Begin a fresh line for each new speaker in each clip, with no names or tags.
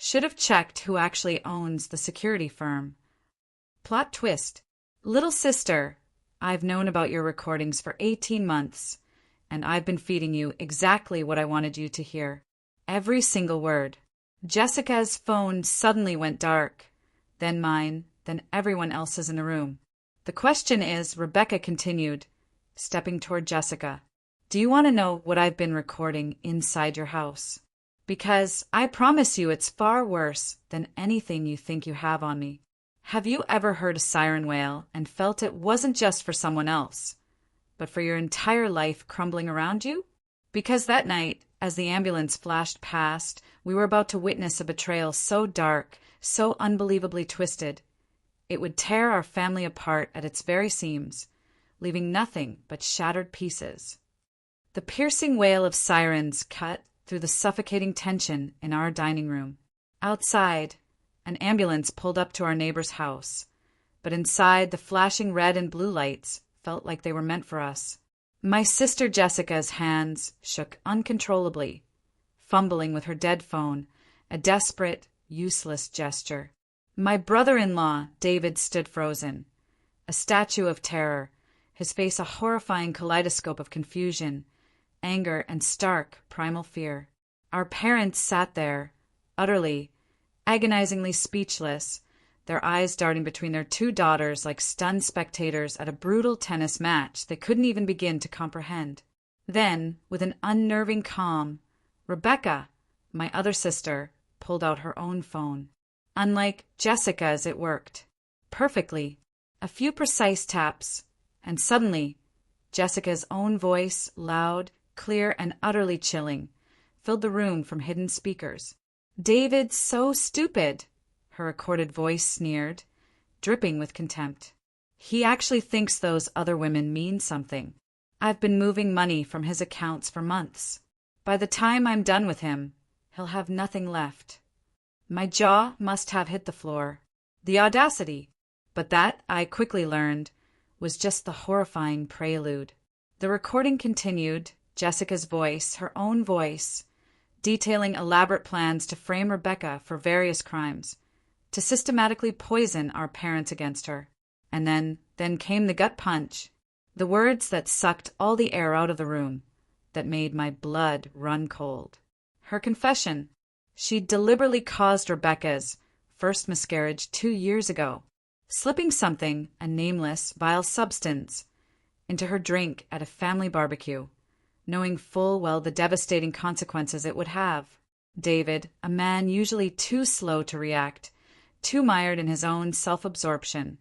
Should have checked who actually owns the security firm. Plot twist. Little sister, I've known about your recordings for 18 months, and I've been feeding you exactly what I wanted you to hear. Every single word. Jessica's phone suddenly went dark. Then mine, then everyone else's in the room. The question is, Rebecca continued, stepping toward Jessica, do you want to know what I've been recording inside your house? Because I promise you it's far worse than anything you think you have on me. Have you ever heard a siren wail and felt it wasn't just for someone else, but for your entire life crumbling around you? Because that night, as the ambulance flashed past, we were about to witness a betrayal so dark, so unbelievably twisted, it would tear our family apart at its very seams, leaving nothing but shattered pieces. The piercing wail of sirens cut through the suffocating tension in our dining room. Outside, an ambulance pulled up to our neighbor's house, but inside the flashing red and blue lights felt like they were meant for us. My sister Jessica's hands shook uncontrollably, fumbling with her dead phone, a desperate, useless gesture. My brother-in-law, David, stood frozen, a statue of terror, his face a horrifying kaleidoscope of confusion, anger, and stark, primal fear. Our parents sat there, utterly, agonizingly speechless, their eyes darting between their two daughters like stunned spectators at a brutal tennis match they couldn't even begin to comprehend. Then, with an unnerving calm, Rebecca, my other sister, pulled out her own phone. Unlike Jessica's, it worked. Perfectly. A few precise taps, and suddenly, Jessica's own voice, loud, clear, and utterly chilling, filled the room from hidden speakers. "David's so stupid," her recorded voice sneered, dripping with contempt. "He actually thinks those other women mean something. I've been moving money from his accounts for months. By the time I'm done with him, he'll have nothing left." My jaw must have hit the floor. The audacity! But that, I quickly learned, was just the horrifying prelude. The recording continued, Jessica's voice, her own voice, detailing elaborate plans to frame Rebecca for various crimes, to systematically poison our parents against her. And then came the gut punch, the words that sucked all the air out of the room, that made my blood run cold. Her confession. She'd deliberately caused Rebecca's first miscarriage 2 years ago, slipping something, a nameless, vile substance, into her drink at a family barbecue, knowing full well the devastating consequences it would have. David, a man usually too slow to react, too mired in his own self-absorption,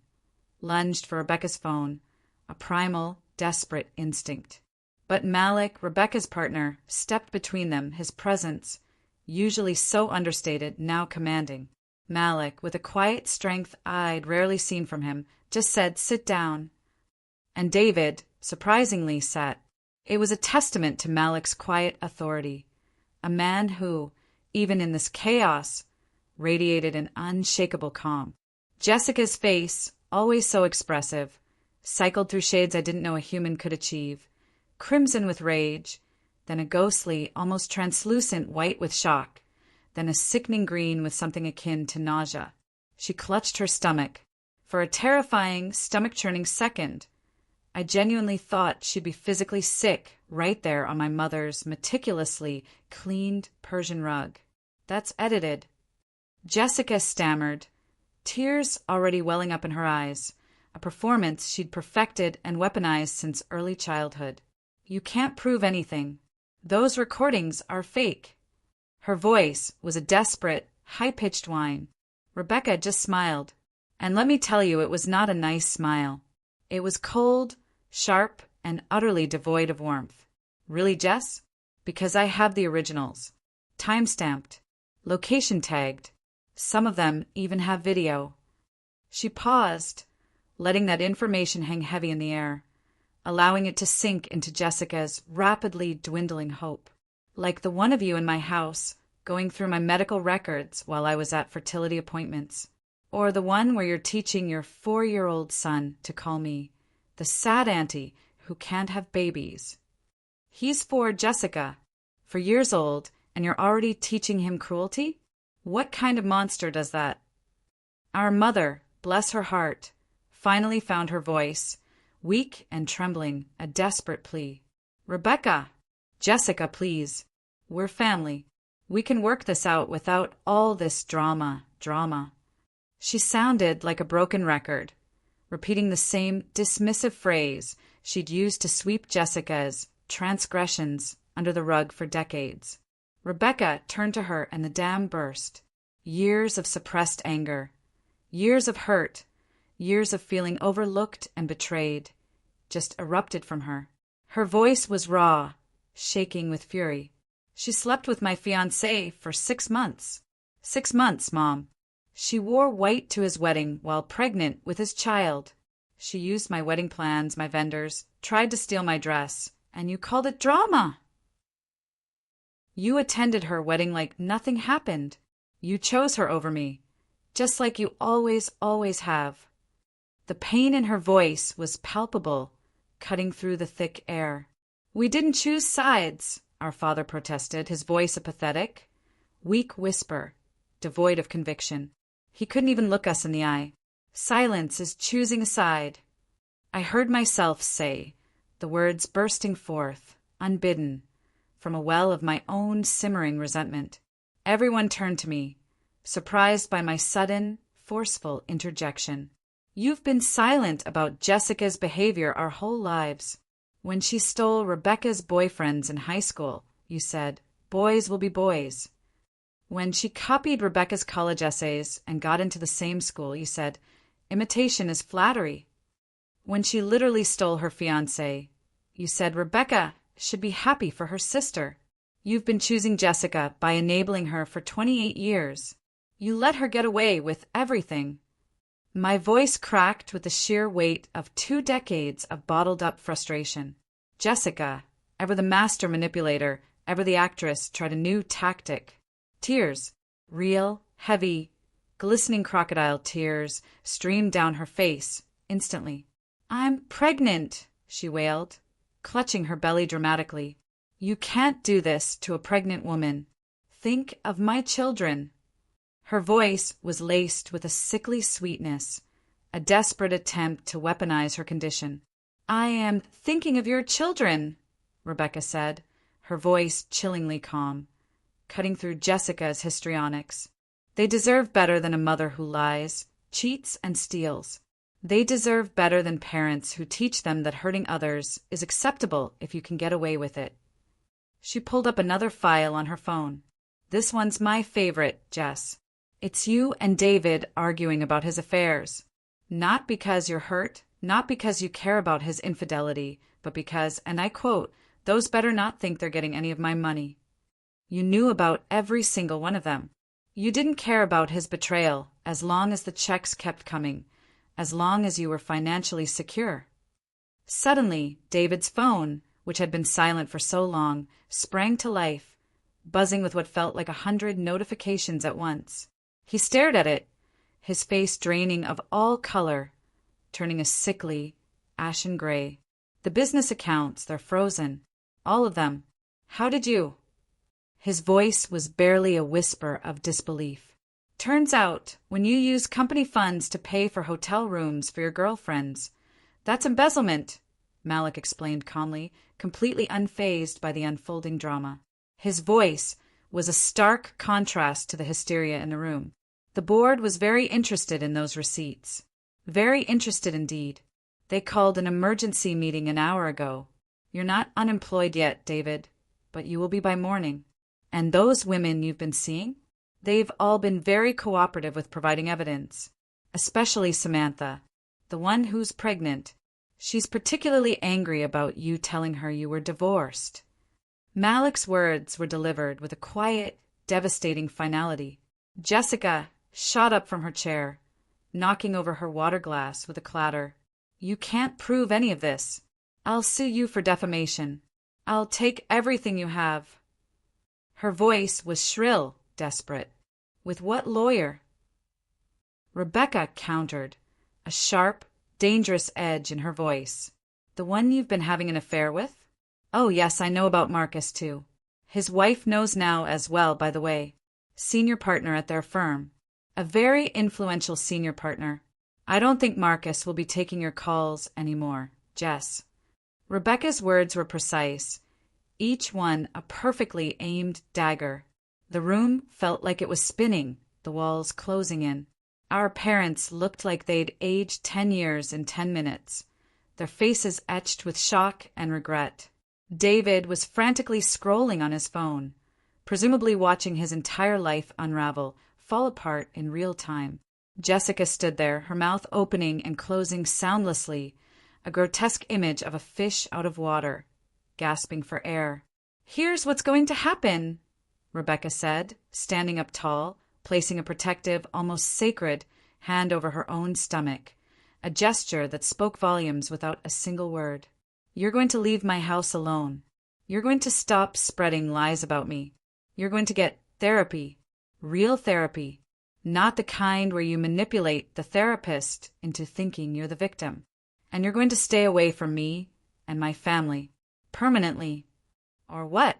lunged for Rebecca's phone, a primal, desperate instinct. But Malik, Rebecca's partner, stepped between them, his presence, usually so understated, now commanding. Malik, with a quiet strength I'd rarely seen from him, just said, "Sit down." And David, surprisingly, sat. It was a testament to Malik's quiet authority, a man who, even in this chaos, radiated an unshakable calm. Jessica's face, always so expressive, cycled through shades I didn't know a human could achieve, crimson with rage, then a ghostly, almost translucent white with shock, then a sickening green with something akin to nausea. She clutched her stomach. For a terrifying, stomach-churning second, I genuinely thought she'd be physically sick right there on my mother's meticulously cleaned Persian rug. "That's edited." Jessica stammered, tears already welling up in her eyes, a performance she'd perfected and weaponized since early childhood. "You can't prove anything. Those recordings are fake." Her voice was a desperate, high-pitched whine. Rebecca just smiled. And let me tell you, it was not a nice smile. It was cold, sharp, and utterly devoid of warmth. "Really, Jess? Because I have the originals. Time-stamped. Location-tagged. Some of them even have video." She paused, letting that information hang heavy in the air, allowing it to sink into Jessica's rapidly dwindling hope. "Like the one of you in my house, going through my medical records while I was at fertility appointments. Or the one where you're teaching your 4-year-old son to call me the sad auntie who can't have babies. He's 4, Jessica, 4 years old, and you're already teaching him cruelty? What kind of monster does that? Our mother, bless her heart, finally found her voice, weak and trembling, a desperate plea. Rebecca! Jessica, please. We're family. We can work this out without all this drama. She sounded like a broken record, repeating the same dismissive phrase she'd used to sweep Jessica's transgressions under the rug for decades. Rebecca turned to her and the dam burst. Years of suppressed anger, years of hurt, years of feeling overlooked and betrayed, just erupted from her. Her voice was raw, shaking with fury. She slept with my fiancé for 6 months. 6 months, Mom. She wore white to his wedding while pregnant with his child. She used my wedding plans, my vendors, tried to steal my dress, and you called it drama. You attended her wedding like nothing happened. You chose her over me, just like you always have. The pain in her voice was palpable, cutting through the thick air. We didn't choose sides, our father protested, his voice a pathetic, weak whisper, devoid of conviction. He couldn't even look us in the eye. Silence is choosing a side. I heard myself say, the words bursting forth, unbidden, from a well of my own simmering resentment. Everyone turned to me, surprised by my sudden, forceful interjection. You've been silent about Jessica's behavior our whole lives. When she stole Rebecca's boyfriends in high school, you said, boys will be boys. When she copied Rebecca's college essays and got into the same school, you said, imitation is flattery. When she literally stole her fiancé, you said Rebecca should be happy for her sister. You've been choosing Jessica by enabling her for 28 years. You let her get away with everything. My voice cracked with the sheer weight of 2 decades of bottled-up frustration. Jessica, ever the master manipulator, ever the actress, tried a new tactic. Tears, real, heavy, glistening crocodile tears, streamed down her face, instantly. I'm pregnant, she wailed, clutching her belly dramatically. You can't do this to a pregnant woman. Think of my children. Her voice was laced with a sickly sweetness, a desperate attempt to weaponize her condition. I am thinking of your children, Rebecca said, her voice chillingly calm, cutting through Jessica's histrionics. They deserve better than a mother who lies, cheats, and steals. They deserve better than parents who teach them that hurting others is acceptable if you can get away with it. She pulled up another file on her phone. This one's my favorite, Jess. It's you and David arguing about his affairs. Not because you're hurt, not because you care about his infidelity, but because, and I quote, those better not think they're getting any of my money. You knew about every single one of them. You didn't care about his betrayal as long as the checks kept coming, as long as you were financially secure. Suddenly, David's phone, which had been silent for so long, sprang to life, buzzing with what felt like 100 notifications at once. He stared at it, his face draining of all color, turning a sickly, ashen gray. The business accounts, they're frozen. All of them. How did you? His voice was barely a whisper of disbelief. Turns out, when you use company funds to pay for hotel rooms for your girlfriends, that's embezzlement, Malik explained calmly, completely unfazed by the unfolding drama. His voice was a stark contrast to the hysteria in the room. The board was very interested in those receipts. Very interested indeed. They called an emergency meeting an hour ago. You're not unemployed yet, David, but you will be by morning. And those women you've been seeing? They've all been very cooperative with providing evidence. Especially Samantha, the one who's pregnant. She's particularly angry about you telling her you were divorced. Malik's words were delivered with a quiet, devastating finality. Jessica shot up from her chair, knocking over her water glass with a clatter. You can't prove any of this. I'll sue you for defamation. I'll take everything you have. Her voice was shrill, desperate. With what lawyer? Rebecca countered, a sharp, dangerous edge in her voice. The one you've been having an affair with? Oh, yes, I know about Marcus, too. His wife knows now as well, by the way. senior partner at their firm. A very influential senior partner. I don't think Marcus will be taking your calls anymore, Jess. Rebecca's words were precise, each one a perfectly aimed dagger. The room felt like it was spinning, the walls closing in. Our parents looked like they'd aged 10 years in 10 minutes, their faces etched with shock and regret. David was frantically scrolling on his phone, presumably watching his entire life unravel, fall apart in real time. Jessica stood there, her mouth opening and closing soundlessly, a grotesque image of a fish out of water, gasping for air. "Here's what's going to happen," Rebecca said, standing up tall, placing a protective, almost sacred, hand over her own stomach, a gesture that spoke volumes without a single word. "You're going to leave my house alone. You're going to stop spreading lies about me. You're going to get therapy, real therapy, not the kind where you manipulate the therapist into thinking you're the victim. And you're going to stay away from me and my family, permanently. Or what?"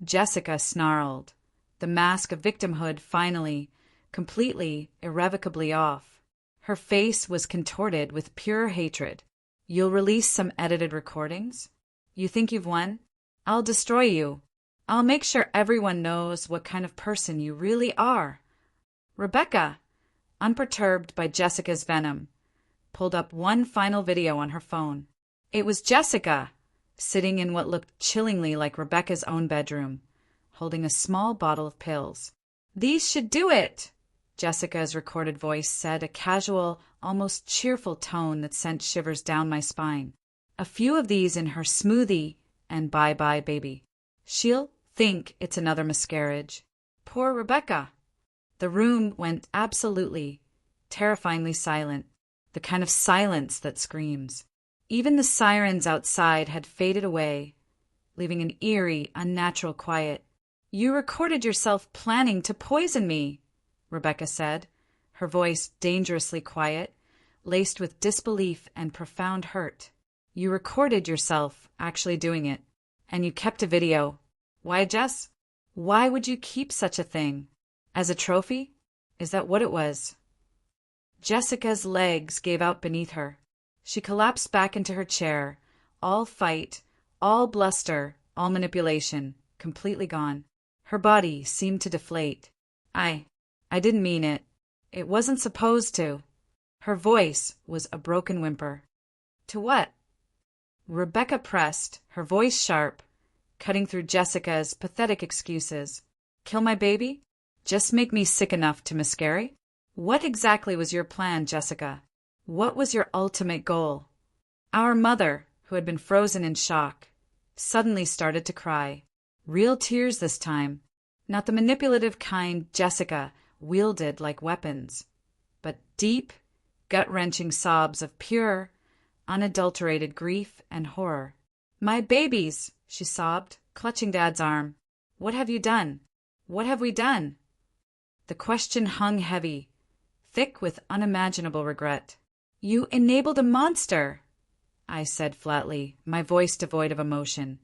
Jessica snarled, the mask of victimhood finally, completely, irrevocably off. Her face was contorted with pure hatred. "You'll release some edited recordings? You think you've won? I'll destroy you. I'll make sure everyone knows what kind of person you really are." Rebecca, unperturbed by Jessica's venom, pulled up one final video on her phone. It was Jessica, sitting in what looked chillingly like Rebecca's own bedroom, holding a small bottle of pills. "These should do it," Jessica's recorded voice said, a casual, almost cheerful tone that sent shivers down my spine. "A few of these in her smoothie, and bye-bye, baby. She'll think it's another miscarriage." Poor Rebecca. The room went absolutely, terrifyingly silent, the kind of silence that screams. Even the sirens outside had faded away, leaving an eerie, unnatural quiet. "You recorded yourself planning to poison me," Rebecca said, her voice dangerously quiet, laced with disbelief and profound hurt. "You recorded yourself actually doing it, and you kept a video. Why, Jess? Why would you keep such a thing? As a trophy? Is that what it was?" Jessica's legs gave out beneath her. She collapsed back into her chair, all fight, all bluster, all manipulation, completely gone. Her body seemed to deflate. I didn't mean it. It wasn't supposed to." Her voice was a broken whimper. "To what?" Rebecca pressed, her voice sharp, cutting through Jessica's pathetic excuses. "Kill my baby? Just make me sick enough to miscarry? What exactly was your plan, Jessica? What was your ultimate goal?" Our mother, who had been frozen in shock, suddenly started to cry. Real tears this time, not the manipulative kind Jessica wielded like weapons, but deep, gut-wrenching sobs of pure, unadulterated grief and horror. "My babies," she sobbed, clutching Dad's arm. "What have you done? What have we done?" The question hung heavy, thick with unimaginable regret. "You enabled a monster," I said flatly, my voice devoid of emotion,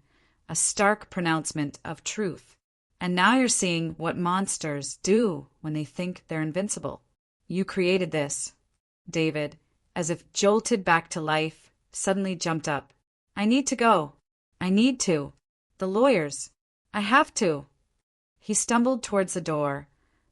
a stark pronouncement of truth. "And now you're seeing what monsters do when they think they're invincible. You created this." David, as if jolted back to life, suddenly jumped up. "I need to go. I need to. The lawyers. I have to." He stumbled towards the door,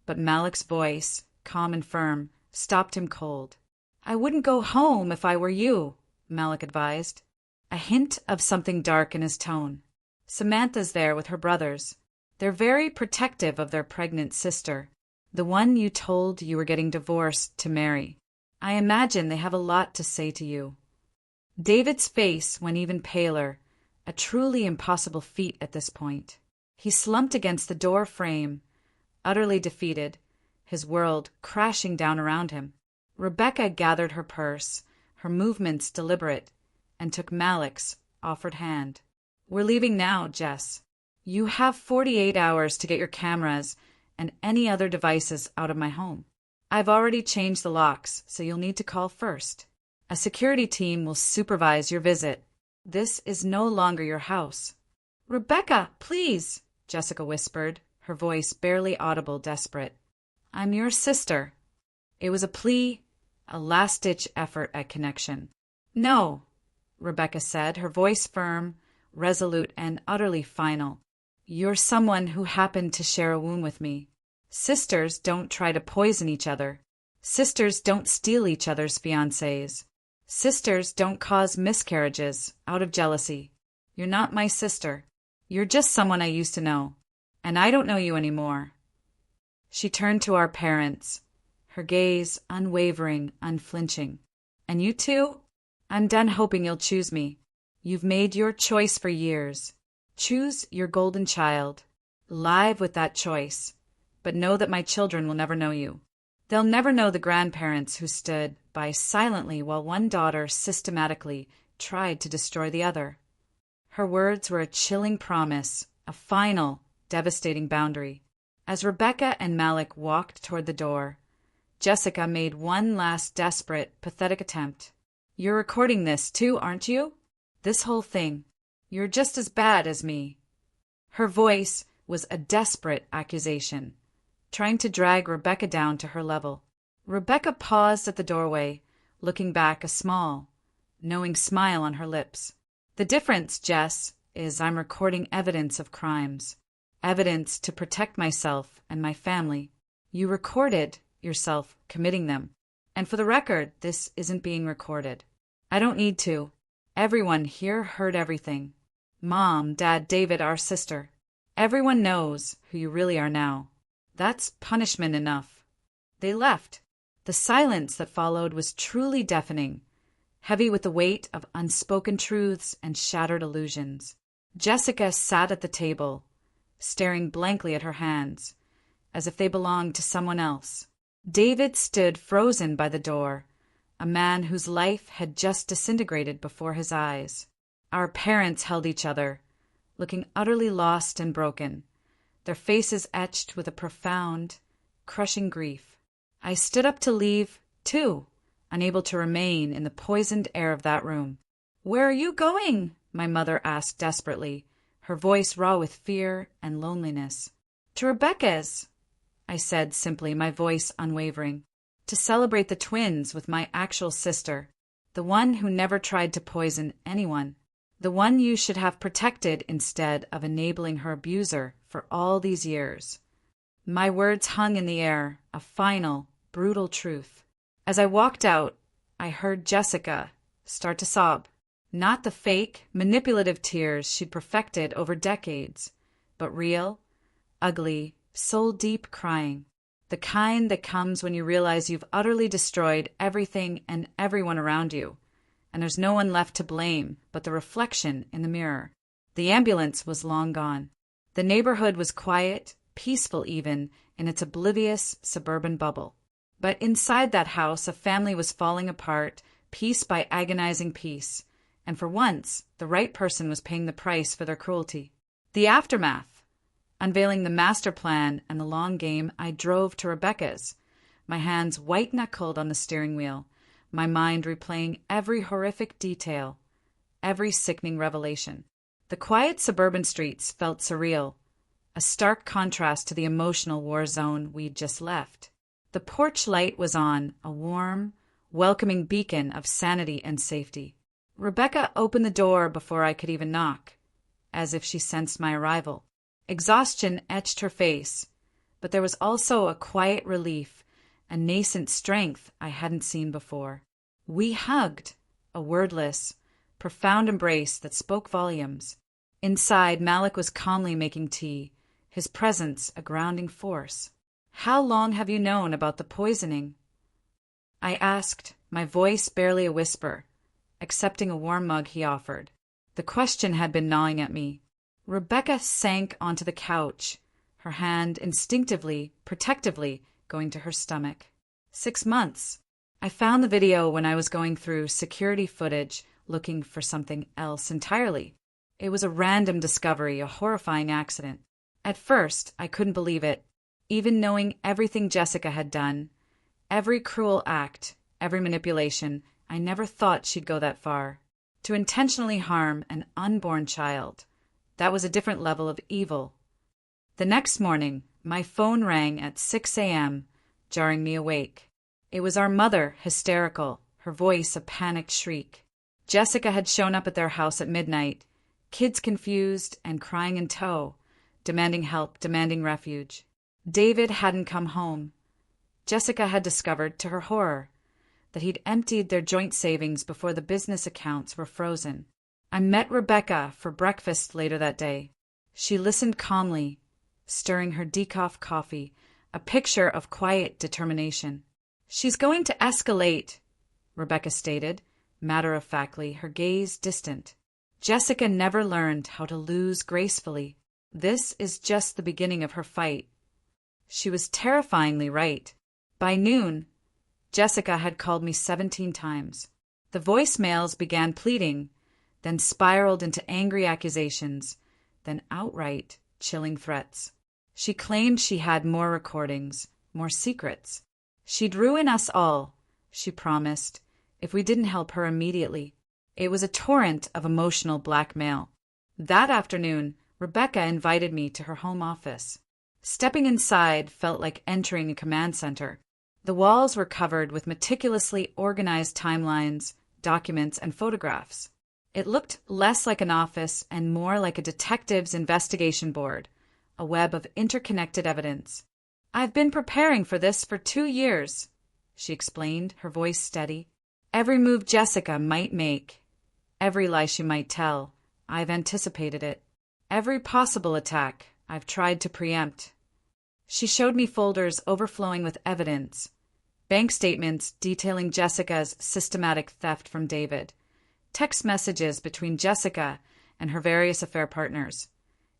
but Malik's voice, calm and firm, stopped him cold. "I wouldn't go home if I were you," Malik advised, a hint of something dark in his tone. "Samantha's there with her brothers. They're very protective of their pregnant sister, the one you told you were getting divorced to marry. I imagine they have a lot to say to you." David's face went even paler, a truly impossible feat at this point. He slumped against the door frame, utterly defeated, his world crashing down around him. Rebecca gathered her purse, her movements deliberate, and took Malik's offered hand. "We're leaving now, Jess. You have 48 hours to get your cameras and any other devices out of my home. I've already changed the locks, so you'll need to call first. A security team will supervise your visit. This is no longer your house." "Rebecca, please," Jessica whispered, her voice barely audible, desperate. "I'm your sister." It was a plea, a last-ditch effort at connection. "No," Rebecca said, her voice firm, resolute, and utterly final. "You're someone who happened to share a wound with me. Sisters don't try to poison each other. Sisters don't steal each other's fiancés. Sisters don't cause miscarriages out of jealousy. You're not my sister. You're just someone I used to know. And I don't know you anymore." She turned to our parents, her gaze unwavering, unflinching. "And you too? I'm done hoping you'll choose me. You've made your choice for years. Choose your golden child. Live with that choice. But know that my children will never know you. They'll never know the grandparents who stood by silently while one daughter systematically tried to destroy the other." Her words were a chilling promise, a final, devastating boundary. As Rebecca and Malik walked toward the door, Jessica made one last desperate, pathetic attempt. "You're recording this too, aren't you? This whole thing. You're just as bad as me." Her voice was a desperate accusation, trying to drag Rebecca down to her level. Rebecca paused at the doorway, looking back, a small, knowing smile on her lips. "The difference, Jess, is I'm recording evidence of crimes. Evidence to protect myself and my family. You recorded yourself committing them. And for the record, this isn't being recorded. I don't need to. Everyone here heard everything. Mom, Dad, David, our sister. Everyone knows who you really are now. That's punishment enough." They left. The silence that followed was truly deafening, heavy with the weight of unspoken truths and shattered illusions. Jessica sat at the table, staring blankly at her hands, as if they belonged to someone else. David stood frozen by the door, a man whose life had just disintegrated before his eyes. Our parents held each other, looking utterly lost and broken, their faces etched with a profound, crushing grief. I stood up to leave, too, unable to remain in the poisoned air of that room. "Where are you going?" my mother asked desperately, her voice raw with fear and loneliness. "To Rebecca's," I said simply, my voice unwavering. "To celebrate the twins with my actual sister, the one who never tried to poison anyone, the one you should have protected instead of enabling her abuser for all these years." My words hung in the air, a final, brutal truth. As I walked out, I heard Jessica start to sob. Not the fake, manipulative tears she'd perfected over decades, but real, ugly, soul-deep crying. The kind that comes when you realize you've utterly destroyed everything and everyone around you, and there's no one left to blame but the reflection in the mirror. The ambulance was long gone. The neighborhood was quiet, peaceful even, in its oblivious suburban bubble. But inside that house, a family was falling apart, piece by agonizing piece, and for once, the right person was paying the price for their cruelty. The aftermath. Unveiling the master plan and the long game, I drove to Rebecca's, my hands white-knuckled on the steering wheel, my mind replaying every horrific detail, every sickening revelation. The quiet suburban streets felt surreal, a stark contrast to the emotional war zone we'd just left. The porch light was on, a warm, welcoming beacon of sanity and safety. Rebecca opened the door before I could even knock, as if she sensed my arrival. Exhaustion etched her face, but there was also a quiet relief, a nascent strength I hadn't seen before. We hugged, a wordless, profound embrace that spoke volumes. Inside, Malik was calmly making tea, his presence a grounding force. "How long have you known about the poisoning?" I asked, my voice barely a whisper, accepting a warm mug he offered. The question had been gnawing at me. Rebecca sank onto the couch, her hand instinctively, protectively, going to her stomach. 6 months. I found the video when I was going through security footage looking for something else entirely. It was a random discovery, a horrifying accident. At first, I couldn't believe it. Even knowing everything Jessica had done, every cruel act, every manipulation, I never thought she'd go that far. To intentionally harm an unborn child. That was a different level of evil. The next morning, my phone rang at 6 a.m., jarring me awake. It was our mother, hysterical, her voice a panicked shriek. Jessica had shown up at their house at midnight, kids confused and crying in tow, demanding help, demanding refuge. David hadn't come home. Jessica had discovered, to her horror, that he'd emptied their joint savings before the business accounts were frozen. I met Rebecca for breakfast later that day. She listened calmly, stirring her decaf coffee, a picture of quiet determination. "She's going to escalate," Rebecca stated, matter-of-factly, her gaze distant. Jessica never learned how to lose gracefully. This is just the beginning of her fight. She was terrifyingly right. By noon, Jessica had called me 17 times. The voicemails began pleading, then spiraled into angry accusations, then outright chilling threats. She claimed she had more recordings, more secrets. She'd ruin us all, she promised, if we didn't help her immediately. It was a torrent of emotional blackmail. That afternoon, Rebecca invited me to her home office. Stepping inside felt like entering a command center. The walls were covered with meticulously organized timelines, documents, and photographs. It looked less like an office and more like a detective's investigation board, a web of interconnected evidence. "I've been preparing for this for 2 years," she explained, her voice steady. "Every move Jessica might make, every lie she might tell, I've anticipated it. Every possible attack, I've tried to preempt." She showed me folders overflowing with evidence, bank statements detailing Jessica's systematic theft from David, text messages between Jessica and her various affair partners,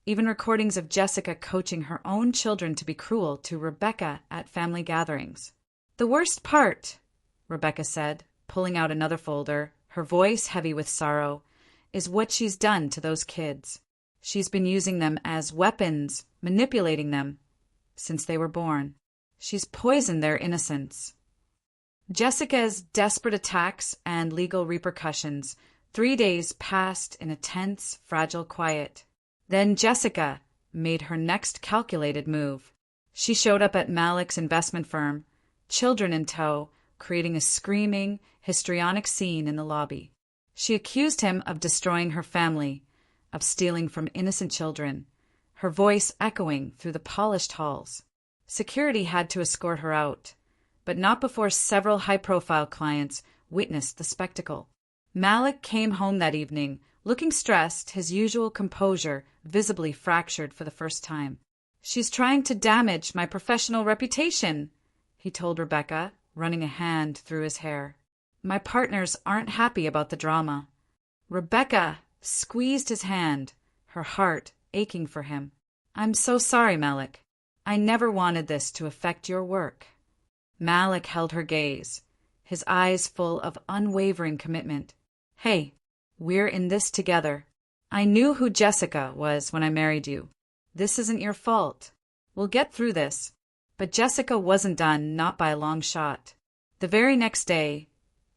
even recordings of Jessica coaching her own children to be cruel to Rebecca at family gatherings. "The worst part," Rebecca said, pulling out another folder, her voice heavy with sorrow, "is what she's done to those kids. She's been using them as weapons, manipulating them, since they were born. She's poisoned their innocence." Jessica's desperate attacks and legal repercussions, 3 days passed in a tense, fragile quiet. Then Jessica made her next calculated move. She showed up at Malik's investment firm, children in tow, creating a screaming, histrionic scene in the lobby. She accused him of destroying her family, of stealing from innocent children, her voice echoing through the polished halls. Security had to escort her out, but not before several high-profile clients witnessed the spectacle. Malik came home that evening, looking stressed, his usual composure visibly fractured for the first time. "She's trying to damage my professional reputation," he told Rebecca, running a hand through his hair. "My partners aren't happy about the drama." Rebecca squeezed his hand, her heart aching for him. "I'm so sorry, Malik. I never wanted this to affect your work." Malik held her gaze, his eyes full of unwavering commitment. "Hey, we're in this together. I knew who Jessica was when I married you. This isn't your fault. We'll get through this." But Jessica wasn't done, not by a long shot. The very next day,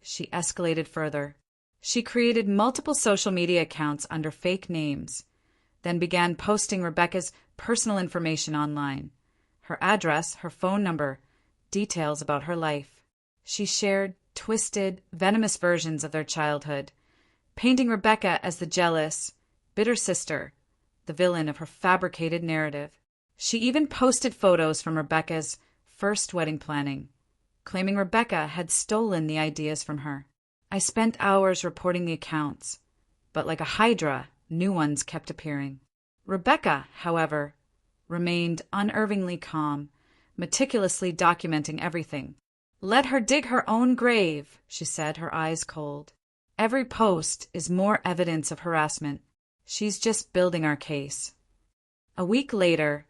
she escalated further. She created multiple social media accounts under fake names, then began posting Rebecca's personal information online. Her address, her phone number, details about her life. She shared twisted, venomous versions of their childhood, painting Rebecca as the jealous, bitter sister, the villain of her fabricated narrative. She even posted photos from Rebecca's first wedding planning, claiming Rebecca had stolen the ideas from her. I spent hours reporting the accounts, but like a hydra, new ones kept appearing. Rebecca, however, remained unervingly calm, meticulously documenting everything. "Let her dig her own grave," she said, her eyes cold. "Every post is more evidence of harassment. She's just building our case." A week later,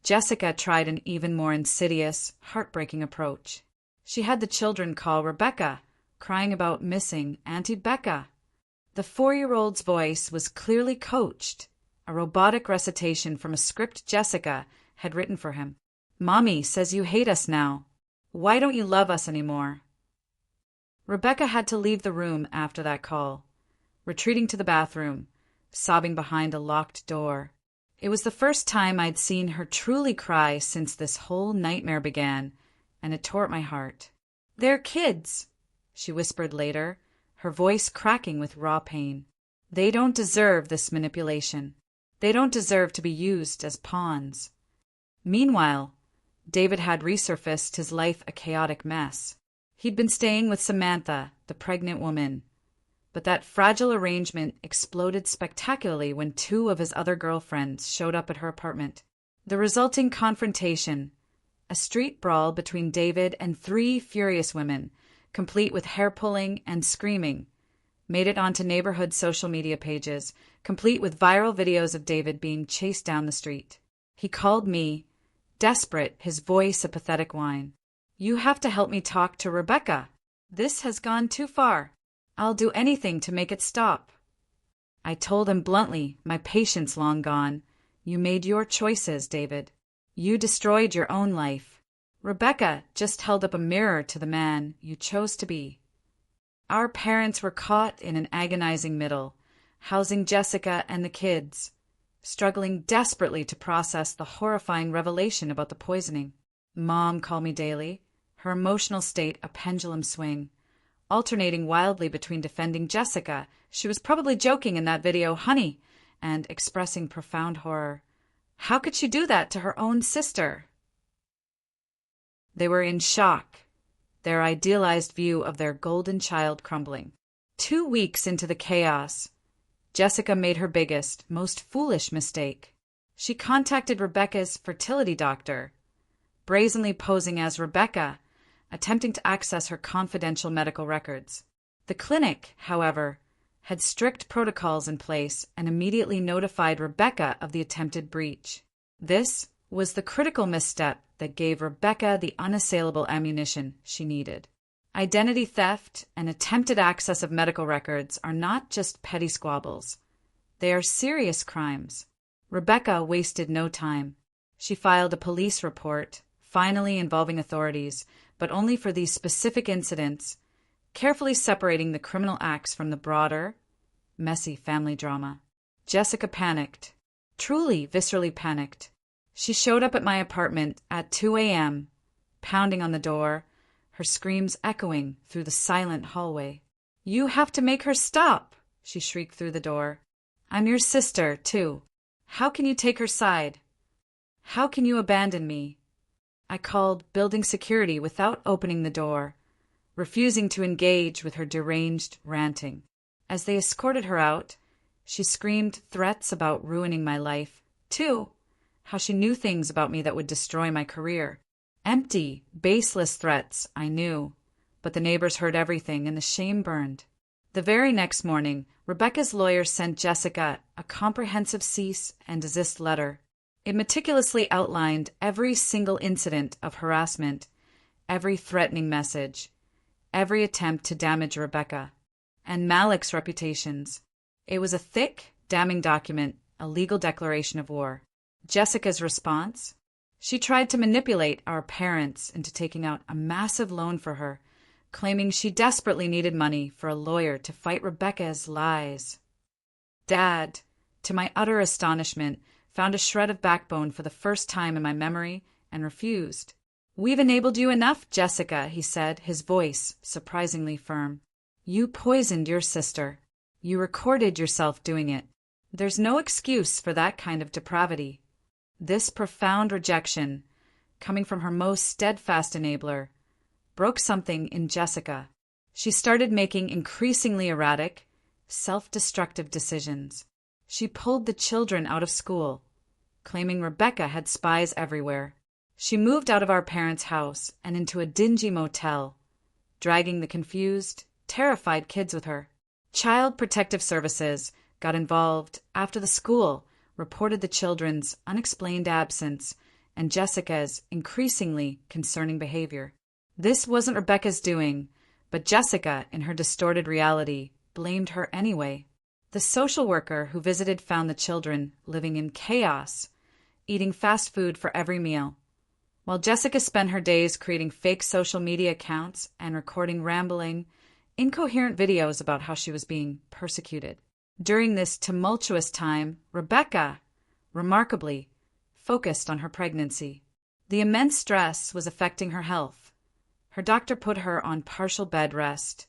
Jessica tried an even more insidious, heartbreaking approach. She had the children call Rebecca, crying about missing Auntie Becca. The 4-year-old's voice was clearly coached, a robotic recitation from a script Jessica had written for him. "Mommy says you hate us now. Why don't you love us anymore?" Rebecca had to leave the room after that call, retreating to the bathroom, sobbing behind a locked door. It was the first time I'd seen her truly cry since this whole nightmare began, and it tore at my heart. "They're kids," she whispered later, her voice cracking with raw pain. "They don't deserve this manipulation. They don't deserve to be used as pawns." Meanwhile, David had resurfaced, his life a chaotic mess. He'd been staying with Samantha, the pregnant woman, but that fragile arrangement exploded spectacularly when two of his other girlfriends showed up at her apartment. The resulting confrontation, a street brawl between David and three furious women, complete with hair-pulling and screaming, made it onto neighborhood social media pages, complete with viral videos of David being chased down the street. He called me, desperate, his voice a pathetic whine. "You have to help me talk to Rebecca. This has gone too far. I'll do anything to make it stop." I told him bluntly, my patience long gone. "You made your choices, David. You destroyed your own life. Rebecca just held up a mirror to the man you chose to be." Our parents were caught in an agonizing middle, housing Jessica and the kids, struggling desperately to process the horrifying revelation about the poisoning. Mom called me daily, her emotional state a pendulum swing, alternating wildly between defending Jessica, she was probably joking in that video, honey, and expressing profound horror. How could she do that to her own sister? They were in shock, their idealized view of their golden child crumbling. 2 weeks into the chaos, Jessica made her biggest, most foolish mistake. She contacted Rebecca's fertility doctor, brazenly posing as Rebecca, attempting to access her confidential medical records. The clinic, however, had strict protocols in place and immediately notified Rebecca of the attempted breach. This was the critical misstep that gave Rebecca the unassailable ammunition she needed. Identity theft and attempted access of medical records are not just petty squabbles. They are serious crimes. Rebecca wasted no time. She filed a police report, finally involving authorities, but only for these specific incidents, carefully separating the criminal acts from the broader, messy family drama. Jessica panicked, truly viscerally panicked. She showed up at my apartment at 2 a.m., pounding on the door, her screams echoing through the silent hallway. "You have to make her stop," she shrieked through the door. "I'm your sister, too. How can you take her side? How can you abandon me?" I called building security without opening the door, refusing to engage with her deranged ranting. As they escorted her out, she screamed threats about ruining my life, too, how she knew things about me that would destroy my career. Empty, baseless threats, I knew, but the neighbors heard everything and the shame burned. The very next morning, Rebecca's lawyer sent Jessica a comprehensive cease and desist letter. It meticulously outlined every single incident of harassment, every threatening message, every attempt to damage Rebecca, and Malik's reputations. It was a thick, damning document, a legal declaration of war. Jessica's response? She tried to manipulate our parents into taking out a massive loan for her, claiming she desperately needed money for a lawyer to fight Rebecca's lies. Dad, to my utter astonishment, found a shred of backbone for the first time in my memory and refused. "We've enabled you enough, Jessica," he said, his voice surprisingly firm. "You poisoned your sister. You recorded yourself doing it. There's no excuse for that kind of depravity." This profound rejection, coming from her most steadfast enabler, broke something in Jessica. She started making increasingly erratic, self-destructive decisions. She pulled the children out of school, claiming Rebecca had spies everywhere. She moved out of our parents' house and into a dingy motel, dragging the confused, terrified kids with her. Child Protective Services got involved after the school reported the children's unexplained absence and Jessica's increasingly concerning behavior. This wasn't Rebecca's doing, but Jessica, in her distorted reality, blamed her anyway. The social worker who visited found the children living in chaos, eating fast food for every meal, while Jessica spent her days creating fake social media accounts and recording rambling, incoherent videos about how she was being persecuted. During this tumultuous time, Rebecca, remarkably, focused on her pregnancy. The immense stress was affecting her health. Her doctor put her on partial bed rest,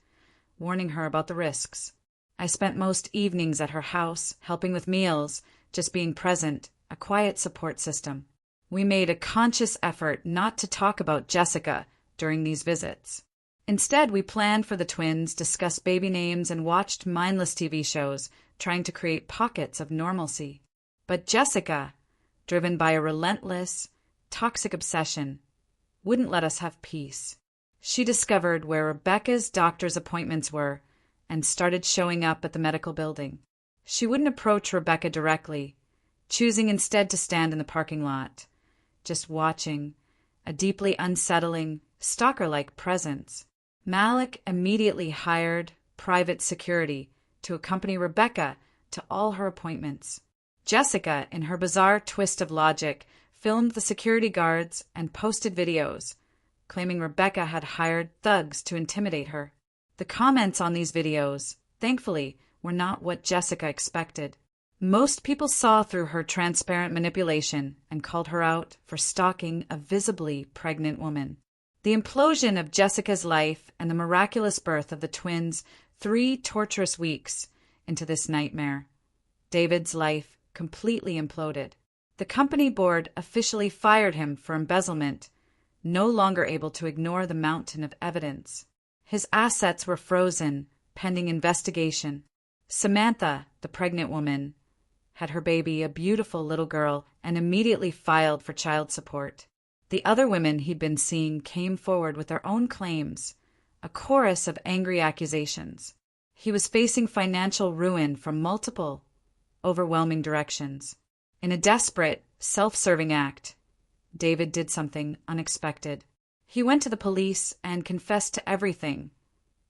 warning her about the risks. I spent most evenings at her house, helping with meals, just being present, a quiet support system. We made a conscious effort not to talk about Jessica during these visits. Instead, we planned for the twins, discussed baby names, and watched mindless TV shows, trying to create pockets of normalcy. But Jessica, driven by a relentless, toxic obsession, wouldn't let us have peace. She discovered where Rebecca's doctor's appointments were and started showing up at the medical building. She wouldn't approach Rebecca directly, choosing instead to stand in the parking lot, just watching, a deeply unsettling, stalker-like presence. Malik immediately hired private security to accompany Rebecca to all her appointments. Jessica, in her bizarre twist of logic, filmed the security guards and posted videos, claiming Rebecca had hired thugs to intimidate her. The comments on these videos, thankfully, were not what Jessica expected. Most people saw through her transparent manipulation and called her out for stalking a visibly pregnant woman. The implosion of Jessica's life and the miraculous birth of the twins 3 torturous weeks into this nightmare. David's life completely imploded. The company board officially fired him for embezzlement, no longer able to ignore the mountain of evidence. His assets were frozen, pending investigation. Samantha, the pregnant woman, had her baby, a beautiful little girl, and immediately filed for child support. The other women he'd been seeing came forward with their own claims, a chorus of angry accusations. He was facing financial ruin from multiple, overwhelming directions. In a desperate, self-serving act, David did something unexpected. He went to the police and confessed to everything.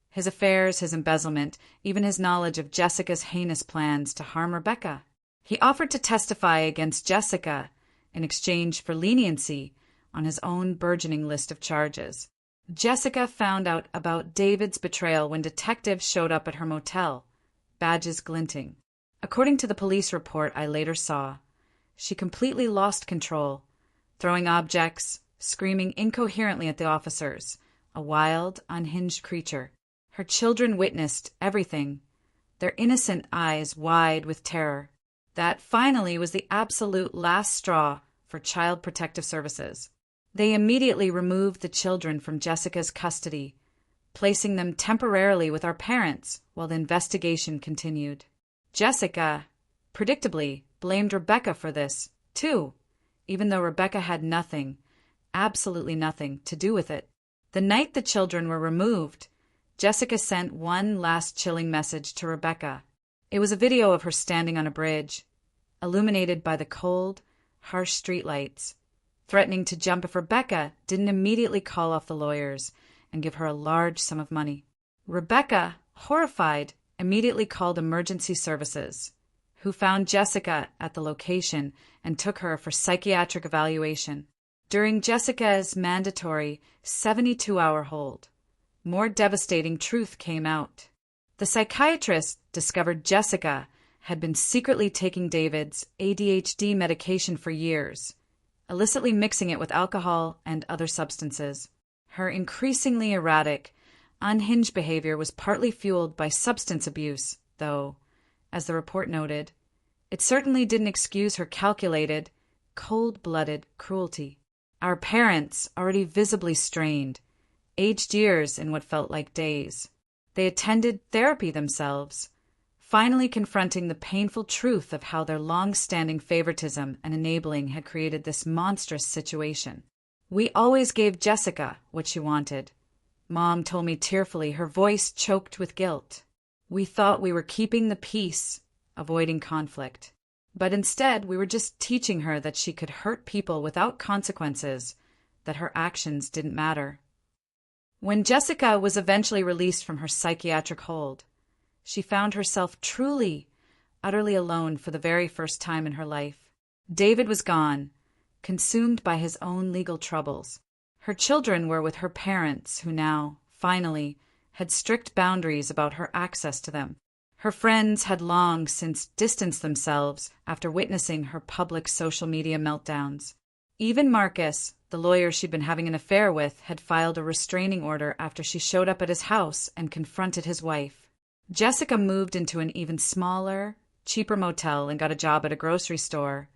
His affairs, his embezzlement, even his knowledge of Jessica's heinous plans to harm Rebecca. He offered to testify against Jessica in exchange for leniency on his own burgeoning list of charges. Jessica found out about David's betrayal when detectives showed up at her motel, badges glinting. According to the police report I later saw, she completely lost control, throwing objects, screaming incoherently at the officers, a wild, unhinged creature. Her children witnessed everything, their innocent eyes wide with terror. That finally was the absolute last straw for Child Protective Services. They immediately removed the children from Jessica's custody, placing them temporarily with our parents while the investigation continued. Jessica, predictably, blamed Rebecca for this, too, even though Rebecca had nothing, absolutely nothing, to do with it. The night the children were removed, Jessica sent one last chilling message to Rebecca. It was a video of her standing on a bridge, illuminated by the cold, harsh streetlights, threatening to jump if Rebecca didn't immediately call off the lawyers and give her a large sum of money. Rebecca, horrified, immediately called emergency services, who found Jessica at the location and took her for psychiatric evaluation. During Jessica's mandatory 72-hour hold, more devastating truth came out. The psychiatrist discovered Jessica had been secretly taking David's ADHD medication for years, illicitly mixing it with alcohol and other substances. Her increasingly erratic, unhinged behavior was partly fueled by substance abuse, though, as the report noted, it certainly didn't excuse her calculated, cold-blooded cruelty. Our parents, already visibly strained, aged years in what felt like days. They attended therapy themselves, finally confronting the painful truth of how their long-standing favoritism and enabling had created this monstrous situation. We always gave Jessica what she wanted. Mom told me tearfully, her voice choked with guilt. We thought we were keeping the peace, avoiding conflict. But instead, we were just teaching her that she could hurt people without consequences, that her actions didn't matter. When Jessica was eventually released from her psychiatric hold, she found herself truly, utterly alone for the very first time in her life. David was gone, consumed by his own legal troubles. Her children were with her parents, who now, finally, had strict boundaries about her access to them. Her friends had long since distanced themselves after witnessing her public social media meltdowns. Even Marcus, the lawyer she'd been having an affair with, had filed a restraining order after she showed up at his house and confronted his wife. Jessica moved into an even smaller, cheaper motel and got a job at a grocery store.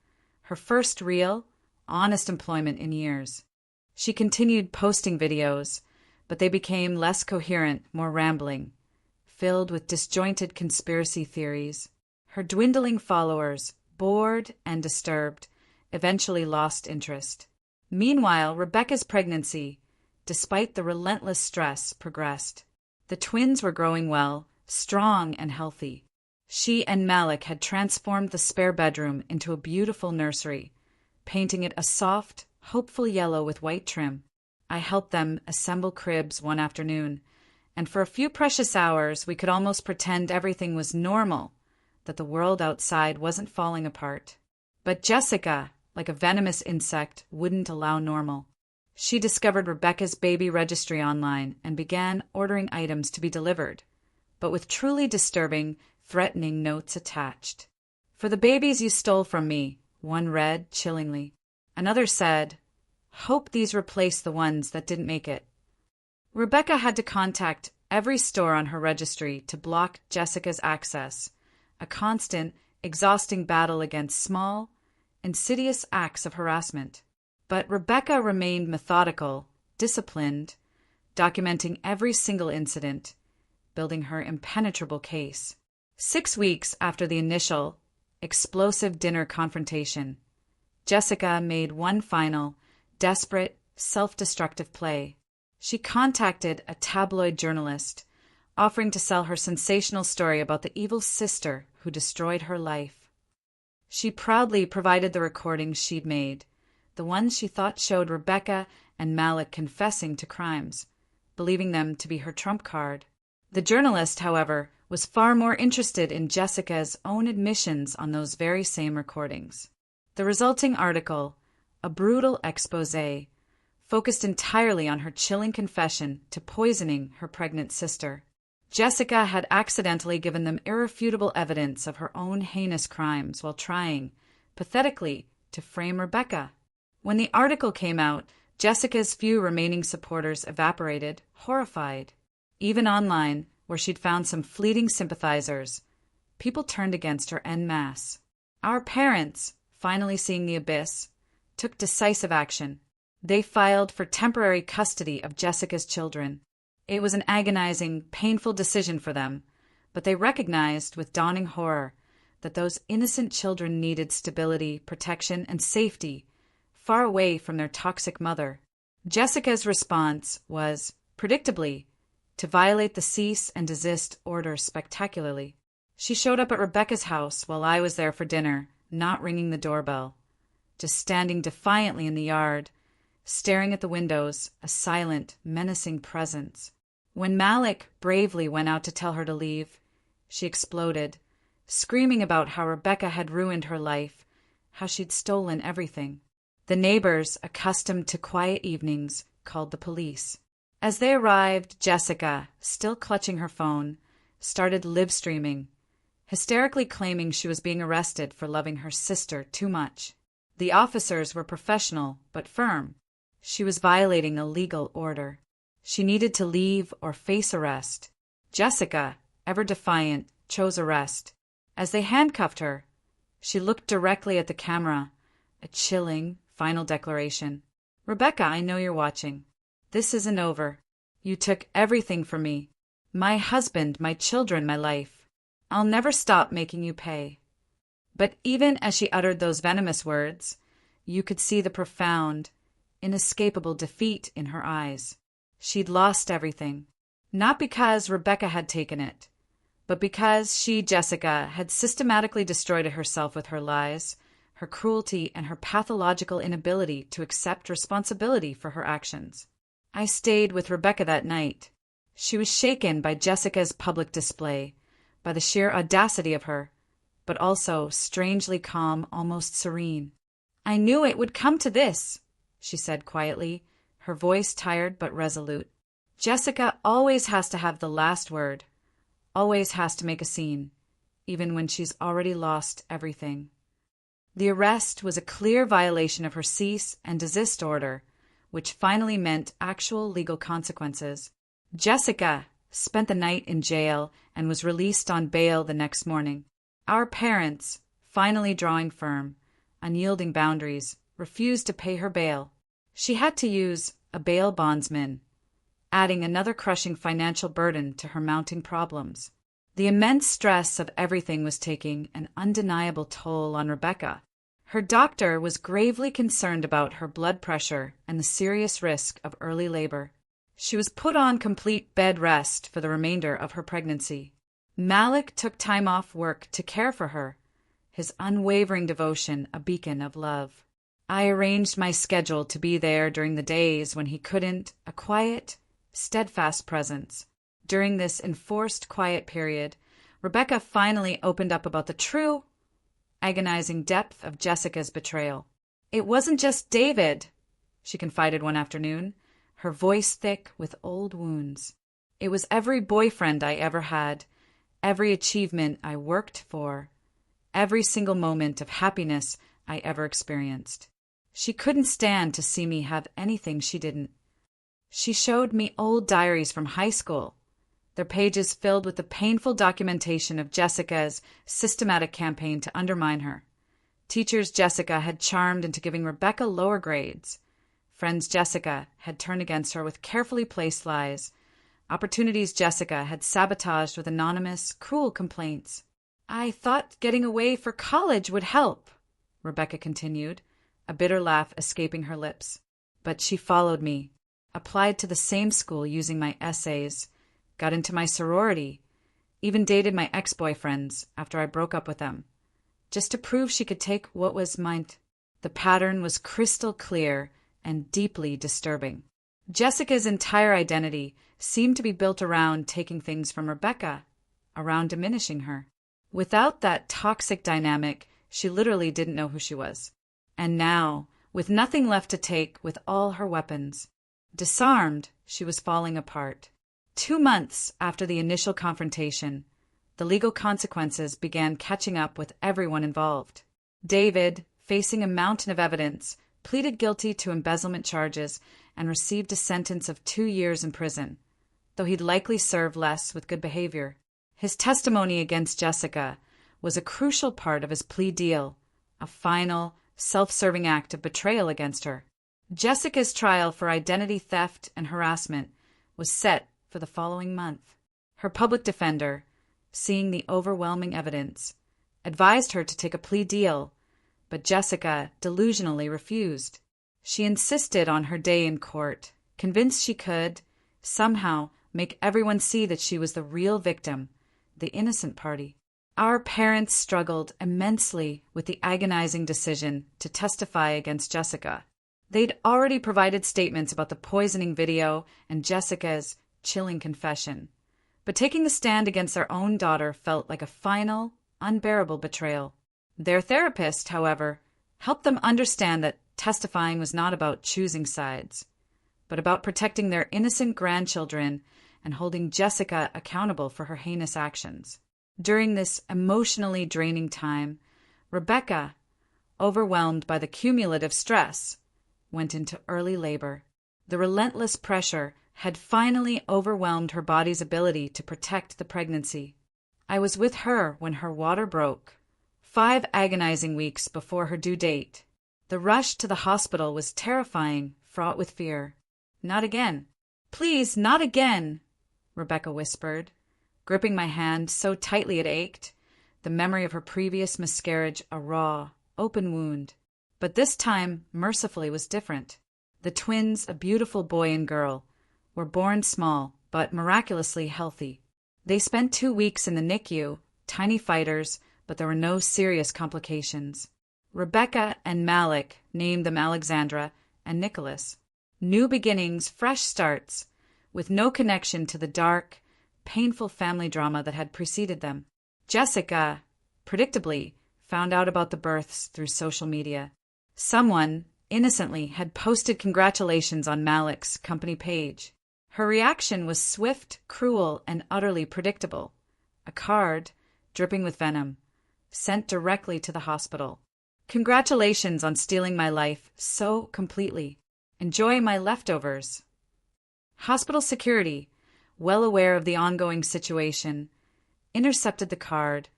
Her first real, honest employment in years. She continued posting videos, but they became less coherent, more rambling, filled with disjointed conspiracy theories. Her dwindling followers, bored and disturbed, eventually lost interest. Meanwhile, Rebecca's pregnancy, despite the relentless stress, progressed. The twins were growing well, strong and healthy. She and Malik had transformed the spare bedroom into a beautiful nursery, painting it a soft, hopeful yellow with white trim. I helped them assemble cribs one afternoon, and for a few precious hours we could almost pretend everything was normal, that the world outside wasn't falling apart. But Jessica, like a venomous insect, wouldn't allow normal. She discovered Rebecca's baby registry online and began ordering items to be delivered, but with truly disturbing, threatening notes attached. "For the babies you stole from me," one read chillingly. Another said, "Hope these replace the ones that didn't make it." Rebecca had to contact every store on her registry to block Jessica's access, a constant, exhausting battle against small, insidious acts of harassment. But Rebecca remained methodical, disciplined, documenting every single incident, building her impenetrable case. 6 weeks after the initial, explosive dinner confrontation, Jessica made one final, desperate, self-destructive play. She contacted a tabloid journalist, offering to sell her sensational story about the evil sister who destroyed her life. She proudly provided the recordings she'd made, the ones she thought showed Rebecca and Malik confessing to crimes, believing them to be her trump card. The journalist, however, was far more interested in Jessica's own admissions on those very same recordings. The resulting article, a brutal exposé, focused entirely on her chilling confession to poisoning her pregnant sister. Jessica had accidentally given them irrefutable evidence of her own heinous crimes while trying, pathetically, to frame Rebecca. When the article came out, Jessica's few remaining supporters evaporated, horrified. Even online, where she'd found some fleeting sympathizers, people turned against her en masse. Our parents, finally seeing the abyss, took decisive action. They filed for temporary custody of Jessica's children. It was an agonizing, painful decision for them, but they recognized with dawning horror that those innocent children needed stability, protection, and safety, far away from their toxic mother. Jessica's response was, predictably, to violate the cease and desist order spectacularly. She showed up at Rebecca's house while I was there for dinner, not ringing the doorbell, just standing defiantly in the yard, staring at the windows, a silent, menacing presence. When Malik bravely went out to tell her to leave, she exploded, screaming about how Rebecca had ruined her life, how she'd stolen everything. The neighbors, accustomed to quiet evenings, called the police. As they arrived, Jessica, still clutching her phone, started live-streaming, hysterically claiming she was being arrested for loving her sister too much. The officers were professional but firm. She was violating a legal order. She needed to leave or face arrest. Jessica, ever defiant, chose arrest. As they handcuffed her, she looked directly at the camera, a chilling, final declaration. "Rebecca, I know you're watching. This isn't over. You took everything from me. My husband, my children, my life. I'll never stop making you pay." But even as she uttered those venomous words, you could see the profound, inescapable defeat in her eyes. She'd lost everything. Not because Rebecca had taken it, but because she, Jessica, had systematically destroyed it herself with her lies, her cruelty, and her pathological inability to accept responsibility for her actions. I stayed with Rebecca that night. She was shaken by Jessica's public display, by the sheer audacity of her, but also strangely calm, almost serene. "I knew it would come to this," she said quietly, her voice tired but resolute. "Jessica always has to have the last word, always has to make a scene. even when she's already lost everything. The arrest was a clear violation of her cease and desist order, which finally meant actual legal consequences. Jessica spent the night in jail and was released on bail the next morning. Our parents, finally drawing firm, unyielding boundaries, refused to pay her bail. She had to use a bail bondsman, adding another crushing financial burden to her mounting problems. The immense stress of everything was taking an undeniable toll on Rebecca. Her doctor was gravely concerned about her blood pressure and the serious risk of early labor. She was put on complete bed rest for the remainder of her pregnancy. Malik took time off work to care for her, his unwavering devotion a beacon of love. I arranged my schedule to be there during the days when he couldn't, a quiet, steadfast presence. During this enforced quiet period, Rebecca finally opened up about the true, agonizing depth of Jessica's betrayal. "It wasn't just David," she confided one afternoon, her voice thick with old wounds. "It was every boyfriend I ever had, every achievement I worked for, every single moment of happiness I ever experienced. She couldn't stand to see me have anything she didn't. She showed me old diaries from high school, their pages filled with the painful documentation of Jessica's systematic campaign to undermine her. Teachers Jessica had charmed into giving Rebecca lower grades. Friends Jessica had turned against her with carefully placed lies. Opportunities Jessica had sabotaged with anonymous, cruel complaints. "I thought getting away for college would help," Rebecca continued, a bitter laugh escaping her lips. "But she followed me, applied to the same school using my essays, got into my sorority, even dated my ex-boyfriends after I broke up with them, just to prove she could take what was mine." The pattern was crystal clear and deeply disturbing. Jessica's entire identity seemed to be built around taking things from Rebecca, around diminishing her. Without that toxic dynamic, she literally didn't know who she was. And now, with nothing left to take, with all her weapons, disarmed, she was falling apart. 2 months after the initial confrontation, the legal consequences began catching up with everyone involved. David, facing a mountain of evidence, pleaded guilty to embezzlement charges and received a sentence of 2 years in prison, though he'd likely serve less with good behavior. His testimony against Jessica was a crucial part of his plea deal, a final, self-serving act of betrayal against her. Jessica's trial for identity theft and harassment was set for the following month. Her public defender, seeing the overwhelming evidence, advised her to take a plea deal, but Jessica delusionally refused. She insisted on her day in court, convinced she could, somehow, make everyone see that she was the real victim, the innocent party. Our parents struggled immensely with the agonizing decision to testify against Jessica. They'd already provided statements about the poisoning video and Jessica's chilling confession, but taking the stand against their own daughter felt like a final, unbearable betrayal. Their therapist, however, helped them understand that testifying was not about choosing sides, but about protecting their innocent grandchildren and holding Jessica accountable for her heinous actions. During this emotionally draining time, Rebecca, overwhelmed by the cumulative stress, went into early labor. The relentless pressure had finally overwhelmed her body's ability to protect the pregnancy. I was with her when her water broke, 5 agonizing weeks before her due date. The rush to the hospital was terrifying, fraught with fear. "Not again. Please, not again," Rebecca whispered, gripping my hand so tightly it ached, the memory of her previous miscarriage a raw, open wound. But this time, mercifully, was different. The twins, a beautiful boy and girl, were born small, but miraculously healthy. They spent 2 weeks in the NICU, tiny fighters, but there were no serious complications. Rebecca and Malik named them Alexandra and Nicholas. New beginnings, fresh starts, with no connection to the dark, painful family drama that had preceded them. Jessica, predictably, found out about the births through social media. Someone, innocently, had posted congratulations on Malik's company page. Her reaction was swift, cruel, and utterly predictable. A card, dripping with venom, sent directly to the hospital. Congratulations on stealing my life so completely. Enjoy my leftovers. Hospital security, well aware of the ongoing situation, intercepted the card,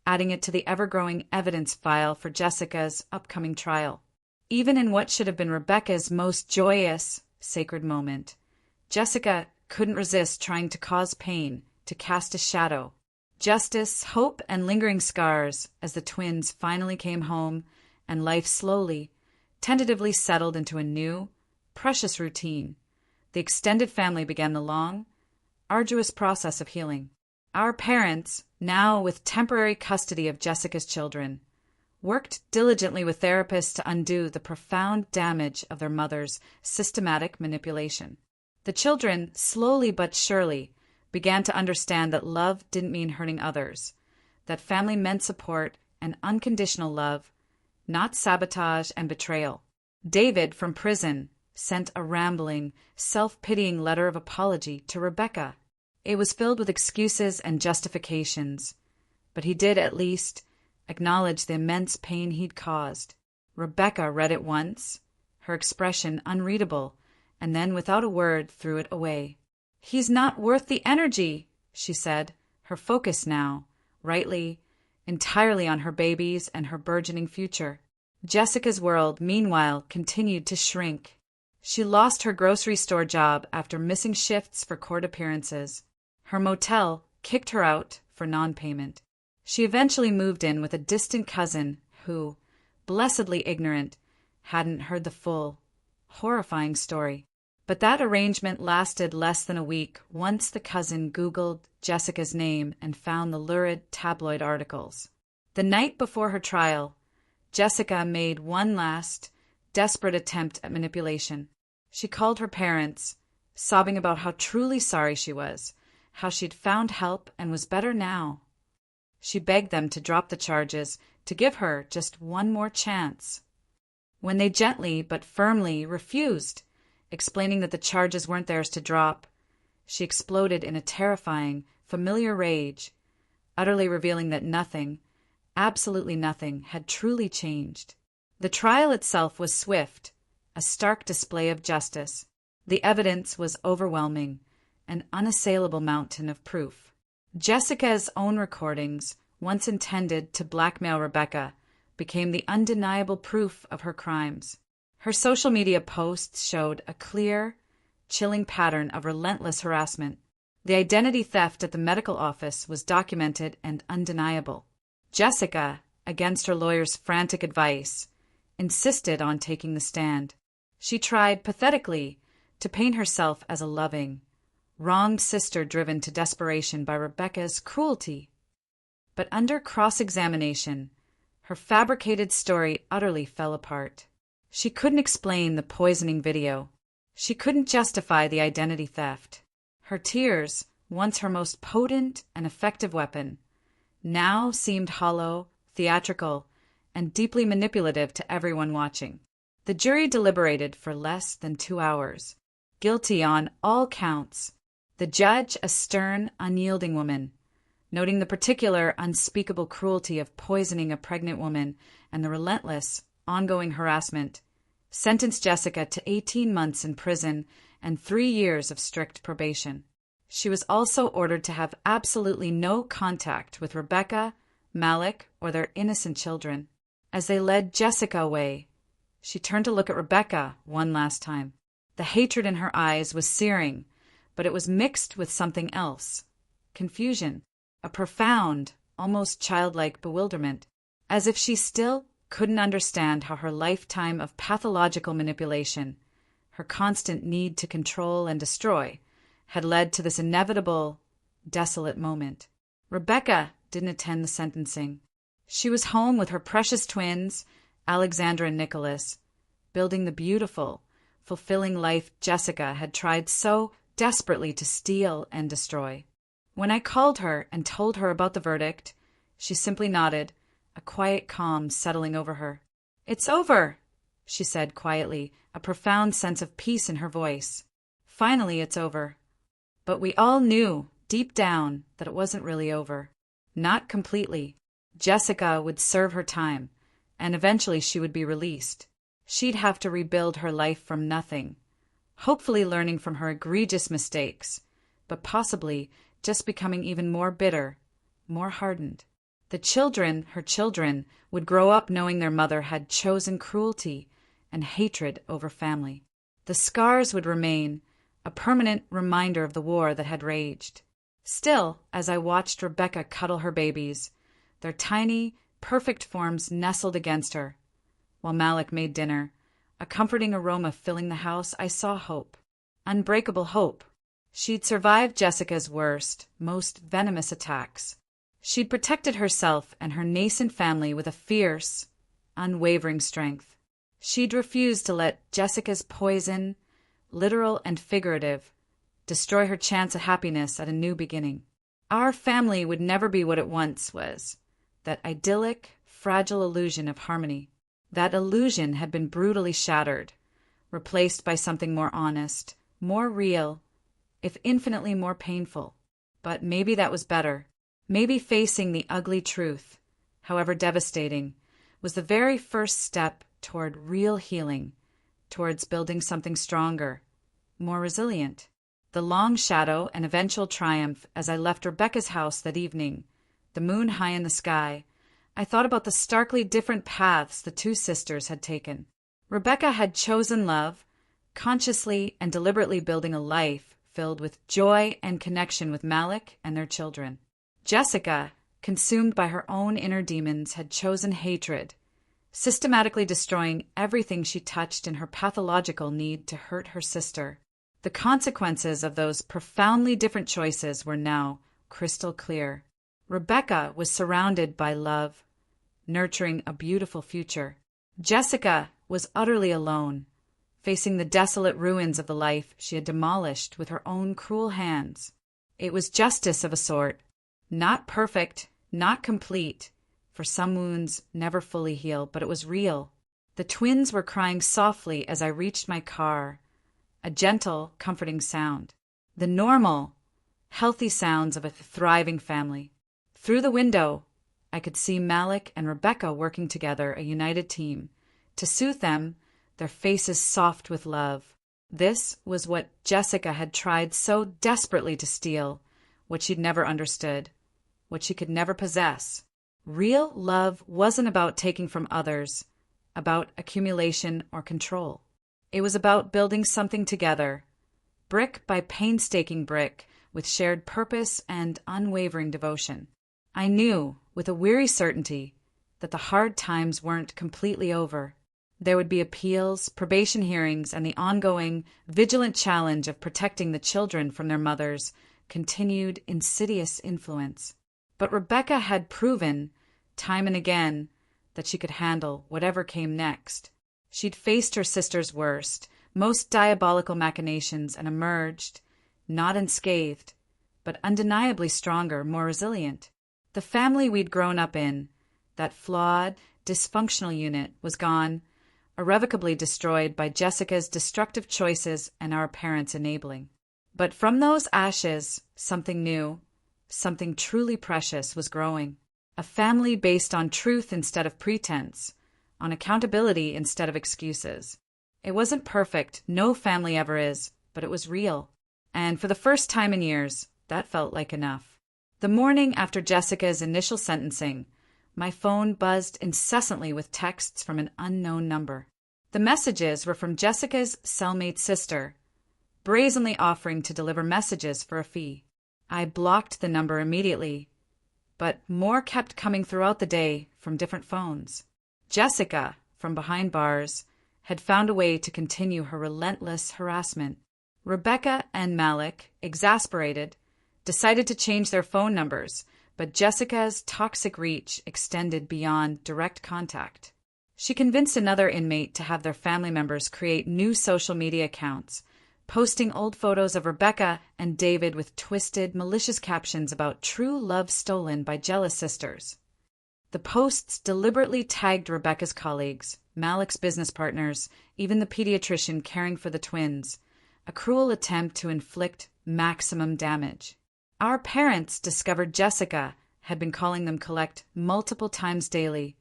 adding it to the ever-growing evidence file for Jessica's upcoming trial. Even in what should have been Rebecca's most joyous, sacred moment, Jessica couldn't resist trying to cause pain, to cast a shadow. Justice, hope, and lingering scars as the twins finally came home and life slowly, tentatively settled into a new, precious routine. The extended family began the long, arduous process of healing. Our parents, now with temporary custody of Jessica's children, worked diligently with therapists to undo the profound damage of their mother's systematic manipulation. The children, slowly but surely, began to understand that love didn't mean hurting others, that family meant support and unconditional love, not sabotage and betrayal. David, from prison, sent a rambling, self-pitying letter of apology to Rebecca. It was filled with excuses and justifications, but he did at least acknowledge the immense pain he'd caused. Rebecca read it once, her expression unreadable, and then without a word threw it away. "He's not worth the energy," she said, her focus now, rightly, entirely on her babies and her burgeoning future. Jessica's world, meanwhile, continued to shrink. She lost her grocery store job after missing shifts for court appearances. Her motel kicked her out for non-payment. She eventually moved in with a distant cousin who, blessedly ignorant, hadn't heard the full, horrifying story. But that arrangement lasted less than a week once the cousin Googled Jessica's name and found the lurid tabloid articles. The night before her trial, Jessica made one last, desperate attempt at manipulation. She called her parents, sobbing about how truly sorry she was, how she'd found help and was better now. She begged them to drop the charges, to give her just one more chance. When they gently but firmly refused, explaining that the charges weren't theirs to drop, she exploded in a terrifying, familiar rage, utterly revealing that nothing, absolutely nothing, had truly changed. The trial itself was swift, a stark display of justice. The evidence was overwhelming, an unassailable mountain of proof. Jessica's own recordings, once intended to blackmail Rebecca, became the undeniable proof of her crimes. Her social media posts showed a clear, chilling pattern of relentless harassment. The identity theft at the medical office was documented and undeniable. Jessica, against her lawyer's frantic advice, insisted on taking the stand. She tried, pathetically, to paint herself as a loving, wronged sister driven to desperation by Rebecca's cruelty. But under cross-examination, her fabricated story utterly fell apart. She couldn't explain the poisoning video. She couldn't justify the identity theft. Her tears, once her most potent and effective weapon, now seemed hollow, theatrical, and deeply manipulative to everyone watching. The jury deliberated for less than 2 hours. Guilty on all counts. The judge, a stern, unyielding woman, noting the particular, unspeakable cruelty of poisoning a pregnant woman and the relentless, ongoing harassment, sentenced Jessica to 18 months in prison and 3 years of strict probation. She was also ordered to have absolutely no contact with Rebecca, Malik, or their innocent children. As they led Jessica away, she turned to look at Rebecca one last time. The hatred in her eyes was searing, but it was mixed with something else. Confusion, a profound, almost childlike bewilderment, as if she still couldn't understand how her lifetime of pathological manipulation, her constant need to control and destroy, had led to this inevitable, desolate moment. Rebecca didn't attend the sentencing. She was home with her precious twins, Alexandra and Nicholas, building the beautiful, fulfilling life Jessica had tried so desperately to steal and destroy. When I called her and told her about the verdict, she simply nodded, a quiet calm settling over her. "It's over," she said quietly, a profound sense of peace in her voice. "Finally, it's over." But we all knew, deep down, that it wasn't really over. Not completely. Jessica would serve her time, and eventually she would be released. She'd have to rebuild her life from nothing, hopefully learning from her egregious mistakes, but possibly just becoming even more bitter, more hardened. The children, her children, would grow up knowing their mother had chosen cruelty and hatred over family. The scars would remain, a permanent reminder of the war that had raged. Still, as I watched Rebecca cuddle her babies, their tiny, perfect forms nestled against her, while Malik made dinner, a comforting aroma filling the house, I saw hope. Unbreakable hope. She'd survived Jessica's worst, most venomous attacks. She'd protected herself and her nascent family with a fierce, unwavering strength. She'd refused to let Jessica's poison, literal and figurative, destroy her chance at happiness at a new beginning. Our family would never be what it once was, that idyllic, fragile illusion of harmony. That illusion had been brutally shattered, replaced by something more honest, more real, if infinitely more painful. But maybe that was better. Maybe facing the ugly truth, however devastating, was the very first step toward real healing, towards building something stronger, more resilient. The long shadow and eventual triumph as I left Rebecca's house that evening, the moon high in the sky, I thought about the starkly different paths the two sisters had taken. Rebecca had chosen love, consciously and deliberately building a life filled with joy and connection with Malik and their children. Jessica, consumed by her own inner demons, had chosen hatred, systematically destroying everything she touched in her pathological need to hurt her sister. The consequences of those profoundly different choices were now crystal clear. Rebecca was surrounded by love, nurturing a beautiful future. Jessica was utterly alone, facing the desolate ruins of the life she had demolished with her own cruel hands. It was justice of a sort. Not perfect, not complete, for some wounds never fully heal, but it was real. The twins were crying softly as I reached my car, a gentle, comforting sound. The normal, healthy sounds of a thriving family. Through the window, I could see Malik and Rebecca working together, a united team. To soothe them, their faces soft with love. This was what Jessica had tried so desperately to steal, what she'd never understood, what she could never possess. Real love wasn't about taking from others, about accumulation or control. It was about building something together, brick by painstaking brick, with shared purpose and unwavering devotion. I knew, with a weary certainty, that the hard times weren't completely over. There would be appeals, probation hearings, and the ongoing, vigilant challenge of protecting the children from their mothers' continued insidious influence. But Rebecca had proven, time and again, that she could handle whatever came next. She'd faced her sister's worst, most diabolical machinations and emerged, not unscathed, but undeniably stronger, more resilient. The family we'd grown up in, that flawed, dysfunctional unit, was gone, irrevocably destroyed by Jessica's destructive choices and our parents' enabling. But from those ashes, something new, something truly precious was growing. A family based on truth instead of pretense, on accountability instead of excuses. It wasn't perfect, no family ever is, but it was real. And for the first time in years, that felt like enough. The morning after Jessica's initial sentencing, my phone buzzed incessantly with texts from an unknown number. The messages were from Jessica's cellmate sister, brazenly offering to deliver messages for a fee. I blocked the number immediately, but more kept coming throughout the day from different phones. Jessica, from behind bars, had found a way to continue her relentless harassment. Rebecca and Malik, exasperated, decided to change their phone numbers, but Jessica's toxic reach extended beyond direct contact. She convinced another inmate to have their family members create new social media accounts, posting old photos of Rebecca and David with twisted, malicious captions about true love stolen by jealous sisters. The posts deliberately tagged Rebecca's colleagues, Malik's business partners, even the pediatrician caring for the twins, a cruel attempt to inflict maximum damage. Our parents discovered Jessica had been calling them collect multiple times daily,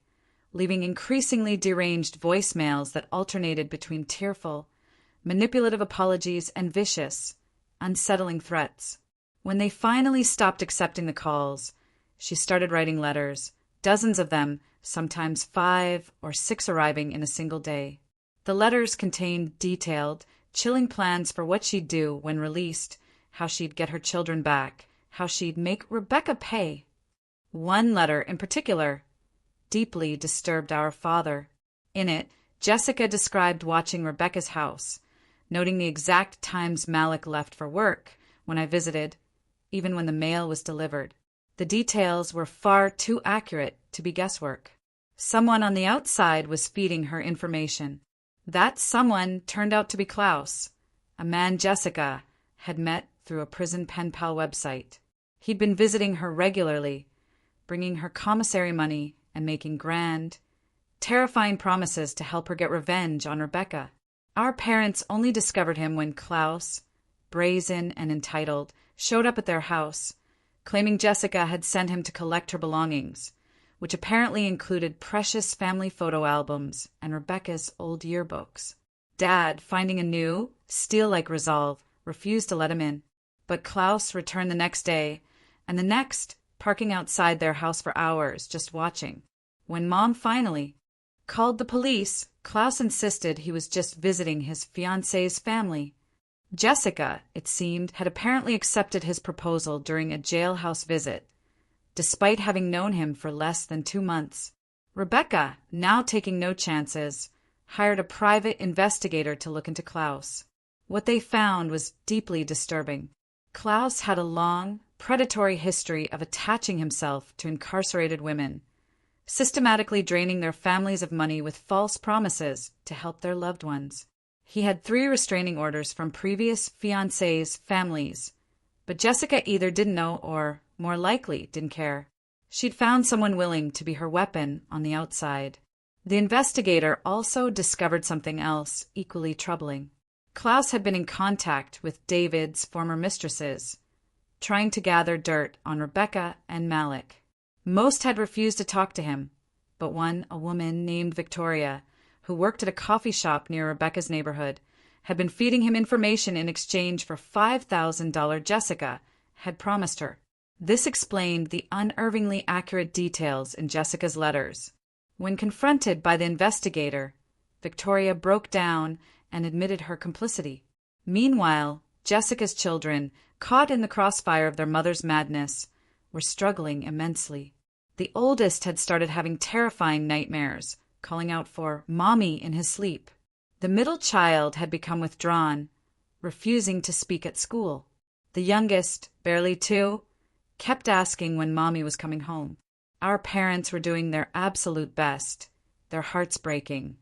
leaving increasingly deranged voicemails that alternated between tearful, manipulative apologies and vicious, unsettling threats. When they finally stopped accepting the calls, she started writing letters, dozens of them, sometimes 5 or 6 arriving in a single day. The letters contained detailed, chilling plans for what she'd do when released, how she'd get her children back, how she'd make Rebecca pay. One letter in particular deeply disturbed our father. In it, Jessica described watching Rebecca's house, noting the exact times Malik left for work when I visited, even when the mail was delivered. The details were far too accurate to be guesswork. Someone on the outside was feeding her information. That someone turned out to be Klaus, a man Jessica had met through a prison pen pal website. He'd been visiting her regularly, bringing her commissary money and making grand, terrifying promises to help her get revenge on Rebecca. Our parents only discovered him when Klaus, brazen and entitled, showed up at their house, claiming Jessica had sent him to collect her belongings, which apparently included precious family photo albums and Rebecca's old yearbooks. Dad, finding a new, steel-like resolve, refused to let him in. But Klaus returned the next day, and the next, parking outside their house for hours, just watching. When Mom finally called the police, Klaus insisted he was just visiting his fiancée's family. Jessica, it seemed, had apparently accepted his proposal during a jailhouse visit, despite having known him for less than 2 months. Rebecca, now taking no chances, hired a private investigator to look into Klaus. What they found was deeply disturbing. Klaus had a long, predatory history of attaching himself to incarcerated women, systematically draining their families of money with false promises to help their loved ones. He had 3 restraining orders from previous fiancés' families, but Jessica either didn't know or, more likely, didn't care. She'd found someone willing to be her weapon on the outside. The investigator also discovered something else equally troubling. Klaus had been in contact with David's former mistresses, trying to gather dirt on Rebecca and Malik. Most had refused to talk to him, but one, a woman named Victoria, who worked at a coffee shop near Rebecca's neighborhood, had been feeding him information in exchange for $5,000 Jessica had promised her. This explained the unnervingly accurate details in Jessica's letters. When confronted by the investigator, Victoria broke down and admitted her complicity. Meanwhile, Jessica's children, caught in the crossfire of their mother's madness, were struggling immensely. The oldest had started having terrifying nightmares, calling out for "mommy" in his sleep. The middle child had become withdrawn, refusing to speak at school. The youngest, barely 2, kept asking when mommy was coming home. Our parents were doing their absolute best, their hearts breaking,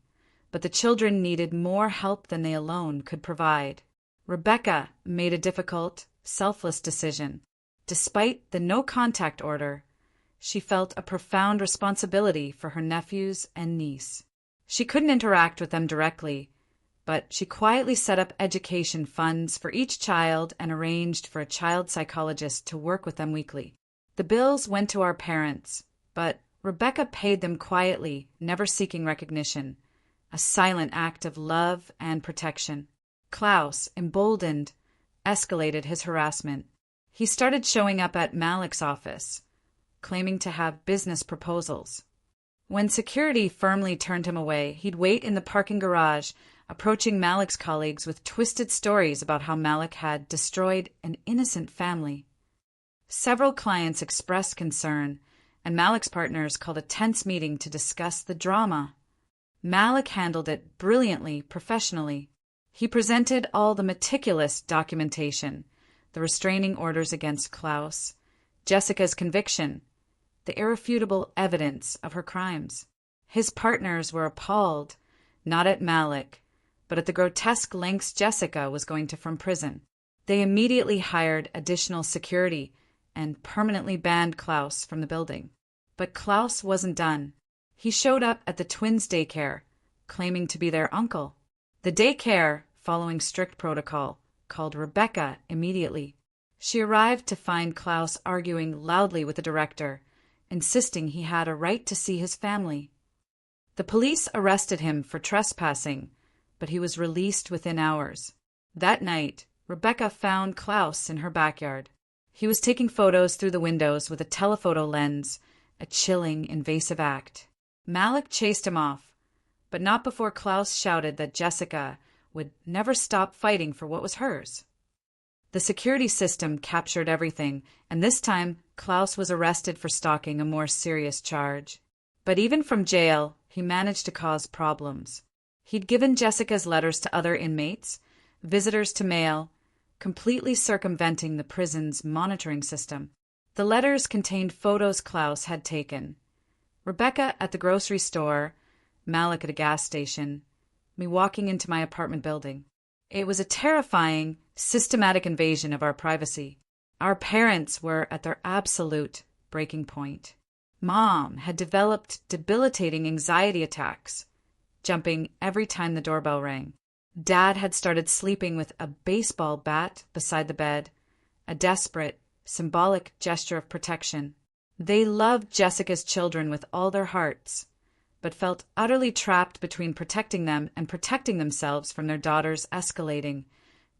but the children needed more help than they alone could provide. Rebecca made a difficult, selfless decision. Despite the no-contact order, she felt a profound responsibility for her nephews and niece. She couldn't interact with them directly, but she quietly set up education funds for each child and arranged for a child psychologist to work with them weekly. The bills went to our parents, but Rebecca paid them quietly, never seeking recognition, a silent act of love and protection. Klaus, emboldened, escalated his harassment. He started showing up at Malik's office, claiming to have business proposals. When security firmly turned him away, he'd wait in the parking garage, approaching Malik's colleagues with twisted stories about how Malik had destroyed an innocent family. Several clients expressed concern, and Malik's partners called a tense meeting to discuss the drama. Malik handled it brilliantly, professionally. He presented all the meticulous documentation, the restraining orders against Klaus, Jessica's conviction, the irrefutable evidence of her crimes. His partners were appalled, not at Malik, but at the grotesque lengths Jessica was going to from prison. They immediately hired additional security and permanently banned Klaus from the building. But Klaus wasn't done. He showed up at the twins' daycare, claiming to be their uncle. The daycare, following strict protocol, called Rebecca immediately. She arrived to find Klaus arguing loudly with the director, insisting he had a right to see his family. The police arrested him for trespassing, but he was released within hours. That night, Rebecca found Klaus in her backyard. He was taking photos through the windows with a telephoto lens, a chilling, invasive act. Malik chased him off, but not before Klaus shouted that Jessica would never stop fighting for what was hers. The security system captured everything, and this time Klaus was arrested for stalking, a more serious charge. But even from jail, he managed to cause problems. He'd given Jessica's letters to other inmates, visitors to mail, completely circumventing the prison's monitoring system. The letters contained photos Klaus had taken. Rebecca at the grocery store, Malik at a gas station, me walking into my apartment building. It was a terrifying, systematic invasion of our privacy. Our parents were at their absolute breaking point. Mom had developed debilitating anxiety attacks, jumping every time the doorbell rang. Dad had started sleeping with a baseball bat beside the bed, a desperate, symbolic gesture of protection. They loved Jessica's children with all their hearts, but felt utterly trapped between protecting them and protecting themselves from their daughter's escalating,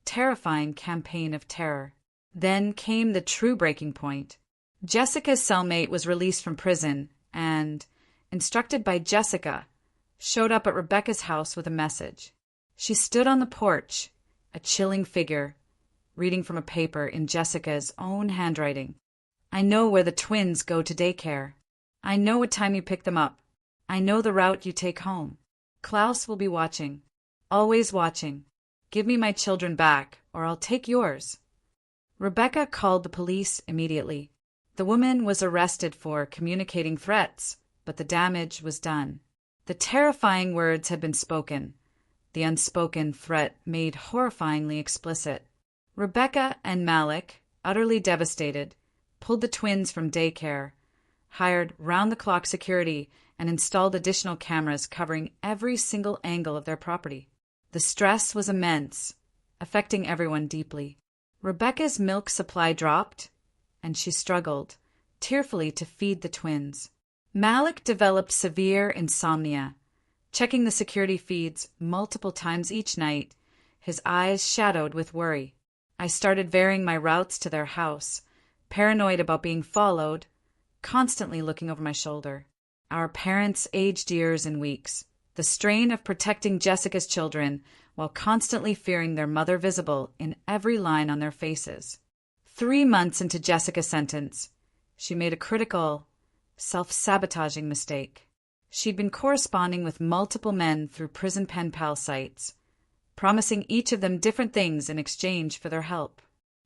terrifying campaign of terror. Then came the true breaking point. Jessica's cellmate was released from prison and, instructed by Jessica, showed up at Rebecca's house with a message. She stood on the porch, a chilling figure, reading from a paper in Jessica's own handwriting. I know where the twins go to daycare. I know what time you pick them up. I know the route you take home. Klaus will be watching. Always watching. Give me my children back, or I'll take yours. Rebecca called the police immediately. The woman was arrested for communicating threats, but the damage was done. The terrifying words had been spoken, the unspoken threat made horrifyingly explicit. Rebecca and Malik, utterly devastated, pulled the twins from daycare, hired round-the-clock security, and installed additional cameras covering every single angle of their property. The stress was immense, affecting everyone deeply. Rebecca's milk supply dropped, and she struggled, tearfully, to feed the twins. Malik developed severe insomnia, checking the security feeds multiple times each night, his eyes shadowed with worry. I started varying my routes to their house, paranoid about being followed, constantly looking over my shoulder. Our parents aged years and weeks, the strain of protecting Jessica's children while constantly fearing their mother visible in every line on their faces. 3 months into Jessica's sentence, she made a critical, self-sabotaging mistake. She'd been corresponding with multiple men through prison pen pal sites, promising each of them different things in exchange for their help.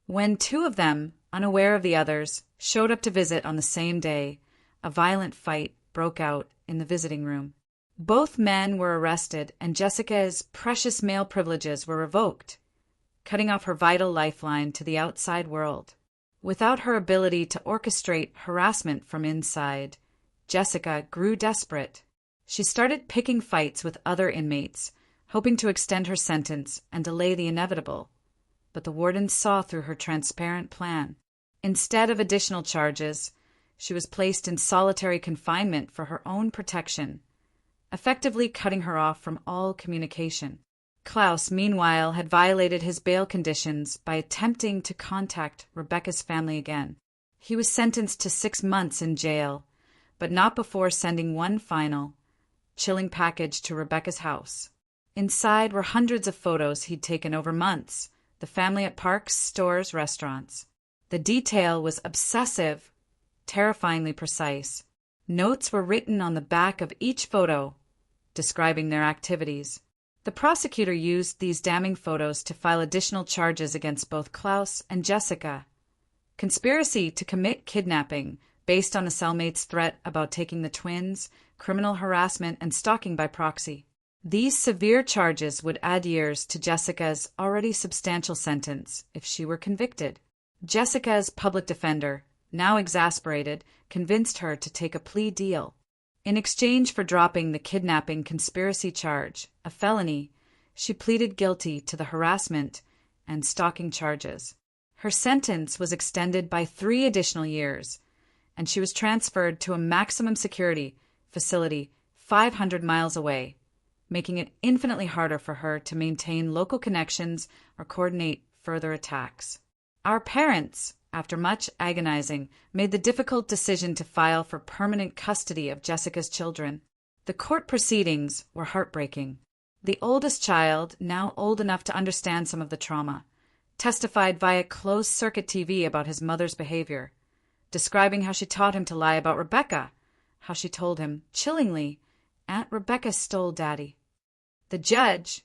When 2 of them, unaware of the others, showed up to visit on the same day, a violent fight broke out in the visiting room. Both men were arrested, and Jessica's precious male privileges were revoked, cutting off her vital lifeline to the outside world. Without her ability to orchestrate harassment from inside, Jessica grew desperate. She started picking fights with other inmates, hoping to extend her sentence and delay the inevitable. But the warden saw through her transparent plan. Instead of additional charges, she was placed in solitary confinement for her own protection, effectively cutting her off from all communication. Klaus, meanwhile, had violated his bail conditions by attempting to contact Rebecca's family again. He was sentenced to 6 months in jail, but not before sending one final, chilling package to Rebecca's house. Inside were hundreds of photos he'd taken over months, the family at parks, stores, restaurants. The detail was obsessive, terrifyingly precise. Notes were written on the back of each photo, describing their activities. The prosecutor used these damning photos to file additional charges against both Klaus and Jessica. Conspiracy to commit kidnapping based on a cellmate's threat about taking the twins, criminal harassment, and stalking by proxy. These severe charges would add years to Jessica's already substantial sentence if she were convicted. Jessica's public defender, now exasperated, convinced her to take a plea deal. In exchange for dropping the kidnapping conspiracy charge, a felony, she pleaded guilty to the harassment and stalking charges. Her sentence was extended by 3 additional years, and she was transferred to a maximum security facility 500 miles away, making it infinitely harder for her to maintain local connections or coordinate further attacks. Our parents, after much agonizing, made the difficult decision to file for permanent custody of Jessica's children. The court proceedings were heartbreaking. The oldest child, now old enough to understand some of the trauma, testified via closed-circuit TV about his mother's behavior, describing how she taught him to lie about Rebecca, how she told him, chillingly, Aunt Rebecca stole Daddy. The judge,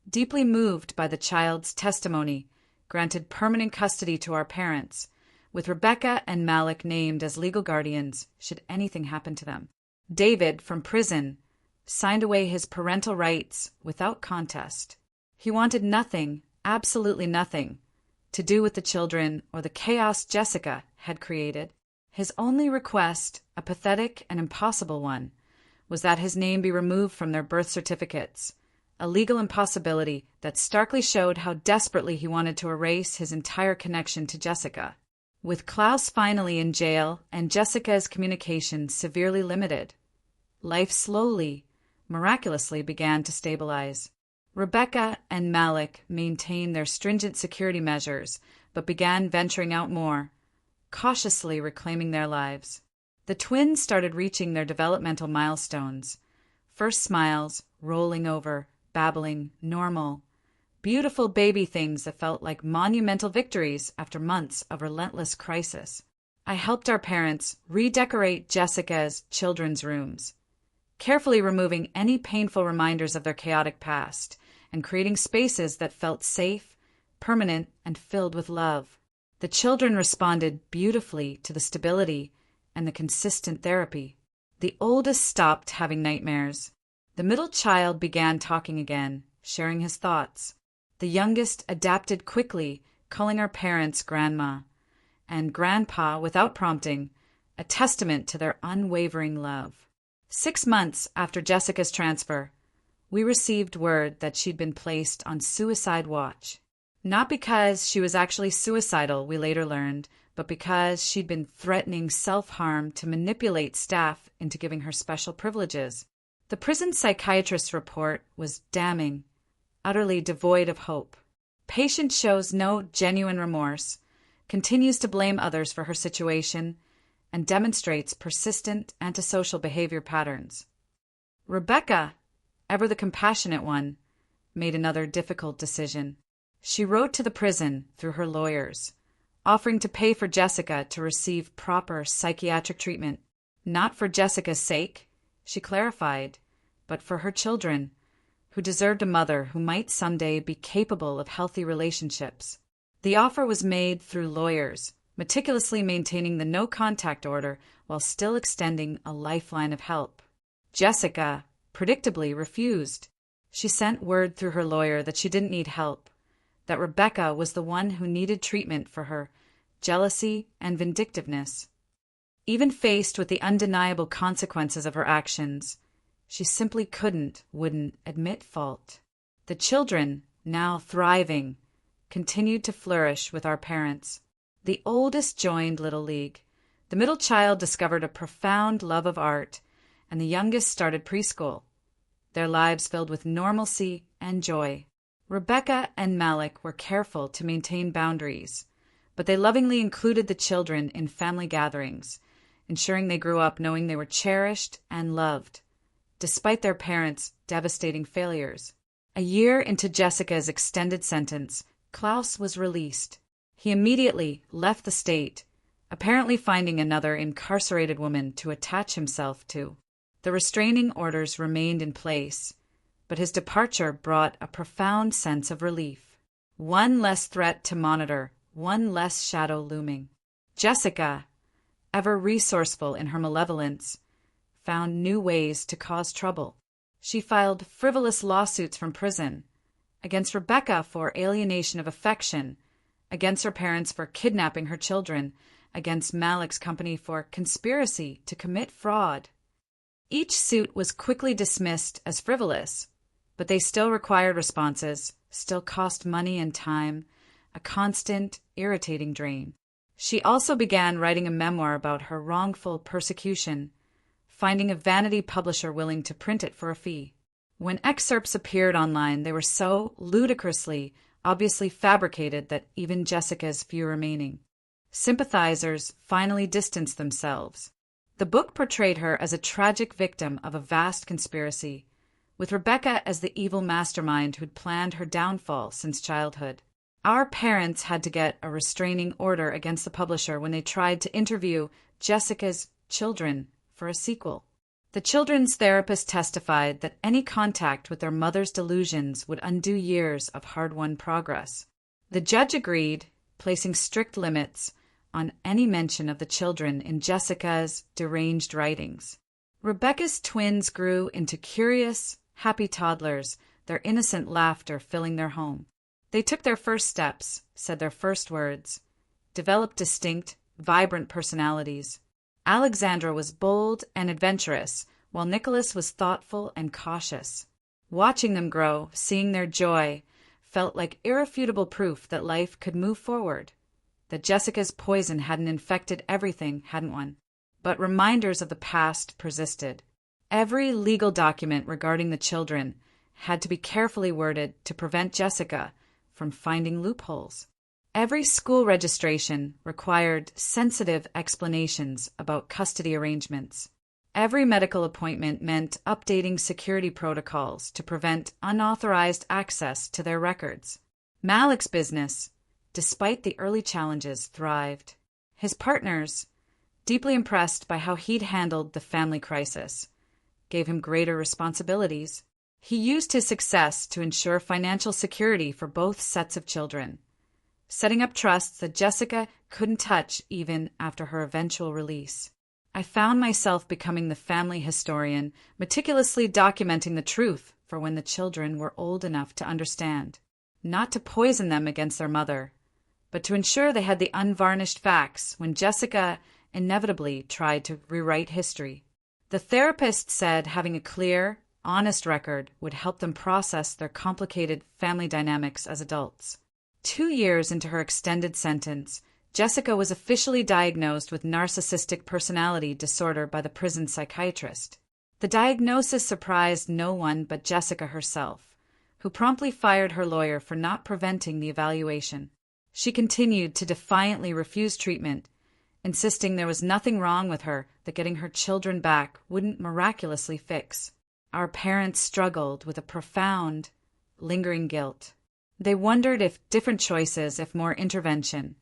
deeply moved by the child's testimony, granted permanent custody to our parents, with Rebecca and Malik named as legal guardians should anything happen to them. David, from prison, signed away his parental rights without contest. He wanted nothing, absolutely nothing, to do with the children or the chaos Jessica had created. His only request, a pathetic and impossible one, was that his name be removed from their birth certificates, a legal impossibility that starkly showed how desperately he wanted to erase his entire connection to Jessica. With Klaus finally in jail and Jessica's communication severely limited, life slowly, miraculously began to stabilize. Rebecca and Malik maintained their stringent security measures, but began venturing out more, cautiously reclaiming their lives. The twins started reaching their developmental milestones. First smiles, rolling over, babbling, normal. Beautiful baby things that felt like monumental victories after months of relentless crisis. I helped our parents redecorate Jessica's children's rooms, carefully removing any painful reminders of their chaotic past and creating spaces that felt safe, permanent, and filled with love. The children responded beautifully to the stability and the consistent therapy. The oldest stopped having nightmares. The middle child began talking again, sharing his thoughts. The youngest adapted quickly, calling our parents grandma, and grandpa without prompting, a testament to their unwavering love. 6 months after Jessica's transfer, we received word that she'd been placed on suicide watch. Not because she was actually suicidal, we later learned, but because she'd been threatening self-harm to manipulate staff into giving her special privileges. The prison psychiatrist's report was damning, utterly devoid of hope. Patient shows no genuine remorse, continues to blame others for her situation, and demonstrates persistent antisocial behavior patterns. Rebecca, ever the compassionate one, made another difficult decision. She wrote to the prison through her lawyers, offering to pay for Jessica to receive proper psychiatric treatment, not for Jessica's sake, she clarified, but for her children, who deserved a mother who might someday be capable of healthy relationships. The offer was made through lawyers, meticulously maintaining the no-contact order while still extending a lifeline of help. Jessica, predictably, refused. She sent word through her lawyer that she didn't need help, that Rebecca was the one who needed treatment for her jealousy and vindictiveness. Even faced with the undeniable consequences of her actions, she simply wouldn't admit fault. The children, now thriving, continued to flourish with our parents. The oldest joined Little League. The middle child discovered a profound love of art, and the youngest started preschool, their lives filled with normalcy and joy. Rebecca and Malik were careful to maintain boundaries, but they lovingly included the children in family gatherings, ensuring they grew up knowing they were cherished and loved, despite their parents' devastating failures. A year into Jessica's extended sentence, Klaus was released. He immediately left the state, apparently finding another incarcerated woman to attach himself to. The restraining orders remained in place, but his departure brought a profound sense of relief. One less threat to monitor, one less shadow looming. Jessica, ever resourceful in her malevolence, found new ways to cause trouble. She filed frivolous lawsuits from prison, against Rebecca for alienation of affection, against her parents for kidnapping her children, against Malik's company for conspiracy to commit fraud. Each suit was quickly dismissed as frivolous, but they still required responses, still cost money and time, a constant, irritating drain. She also began writing a memoir about her wrongful persecution, finding a vanity publisher willing to print it for a fee. When excerpts appeared online, they were so ludicrously, obviously fabricated that even Jessica's few remaining sympathizers finally distanced themselves. The book portrayed her as a tragic victim of a vast conspiracy, with Rebecca as the evil mastermind who'd planned her downfall since childhood. Our parents had to get a restraining order against the publisher when they tried to interview Jessica's children for a sequel. The children's therapist testified that any contact with their mother's delusions would undo years of hard-won progress. The judge agreed, placing strict limits on any mention of the children in Jessica's deranged writings. Rebecca's twins grew into curious, happy toddlers, their innocent laughter filling their home. They took their first steps, said their first words, developed distinct, vibrant personalities. Alexandra was bold and adventurous, while Nicholas was thoughtful and cautious. Watching them grow, seeing their joy, felt like irrefutable proof that life could move forward, that Jessica's poison hadn't infected everything, hadn't one. But reminders of the past persisted. Every legal document regarding the children had to be carefully worded to prevent Jessica from finding loopholes. Every school registration required sensitive explanations about custody arrangements. Every medical appointment meant updating security protocols to prevent unauthorized access to their records. Malik's business, despite the early challenges, thrived. His partners, deeply impressed by how he'd handled the family crisis, gave him greater responsibilities. He used his success to ensure financial security for both sets of children, setting up trusts that Jessica couldn't touch even after her eventual release. I found myself becoming the family historian, meticulously documenting the truth for when the children were old enough to understand, not to poison them against their mother, but to ensure they had the unvarnished facts when Jessica inevitably tried to rewrite history. The therapist said having a clear, honest record would help them process their complicated family dynamics as adults. 2 years into her extended sentence, Jessica was officially diagnosed with narcissistic personality disorder by the prison psychiatrist. The diagnosis surprised no one but Jessica herself, who promptly fired her lawyer for not preventing the evaluation. She continued to defiantly refuse treatment, insisting there was nothing wrong with her that getting her children back wouldn't miraculously fix. Our parents struggled with a profound, lingering guilt. They wondered if different choices, if more intervention,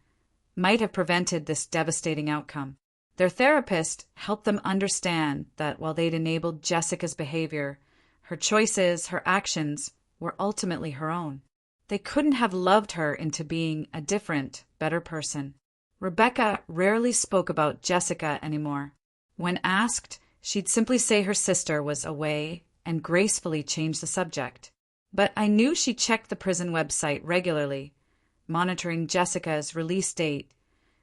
might have prevented this devastating outcome. Their therapist helped them understand that while they'd enabled Jessica's behavior, her choices, her actions, were ultimately her own. They couldn't have loved her into being a different, better person. Rebecca rarely spoke about Jessica anymore. When asked, she'd simply say her sister was away and gracefully change the subject. But I knew she checked the prison website regularly, monitoring Jessica's release date,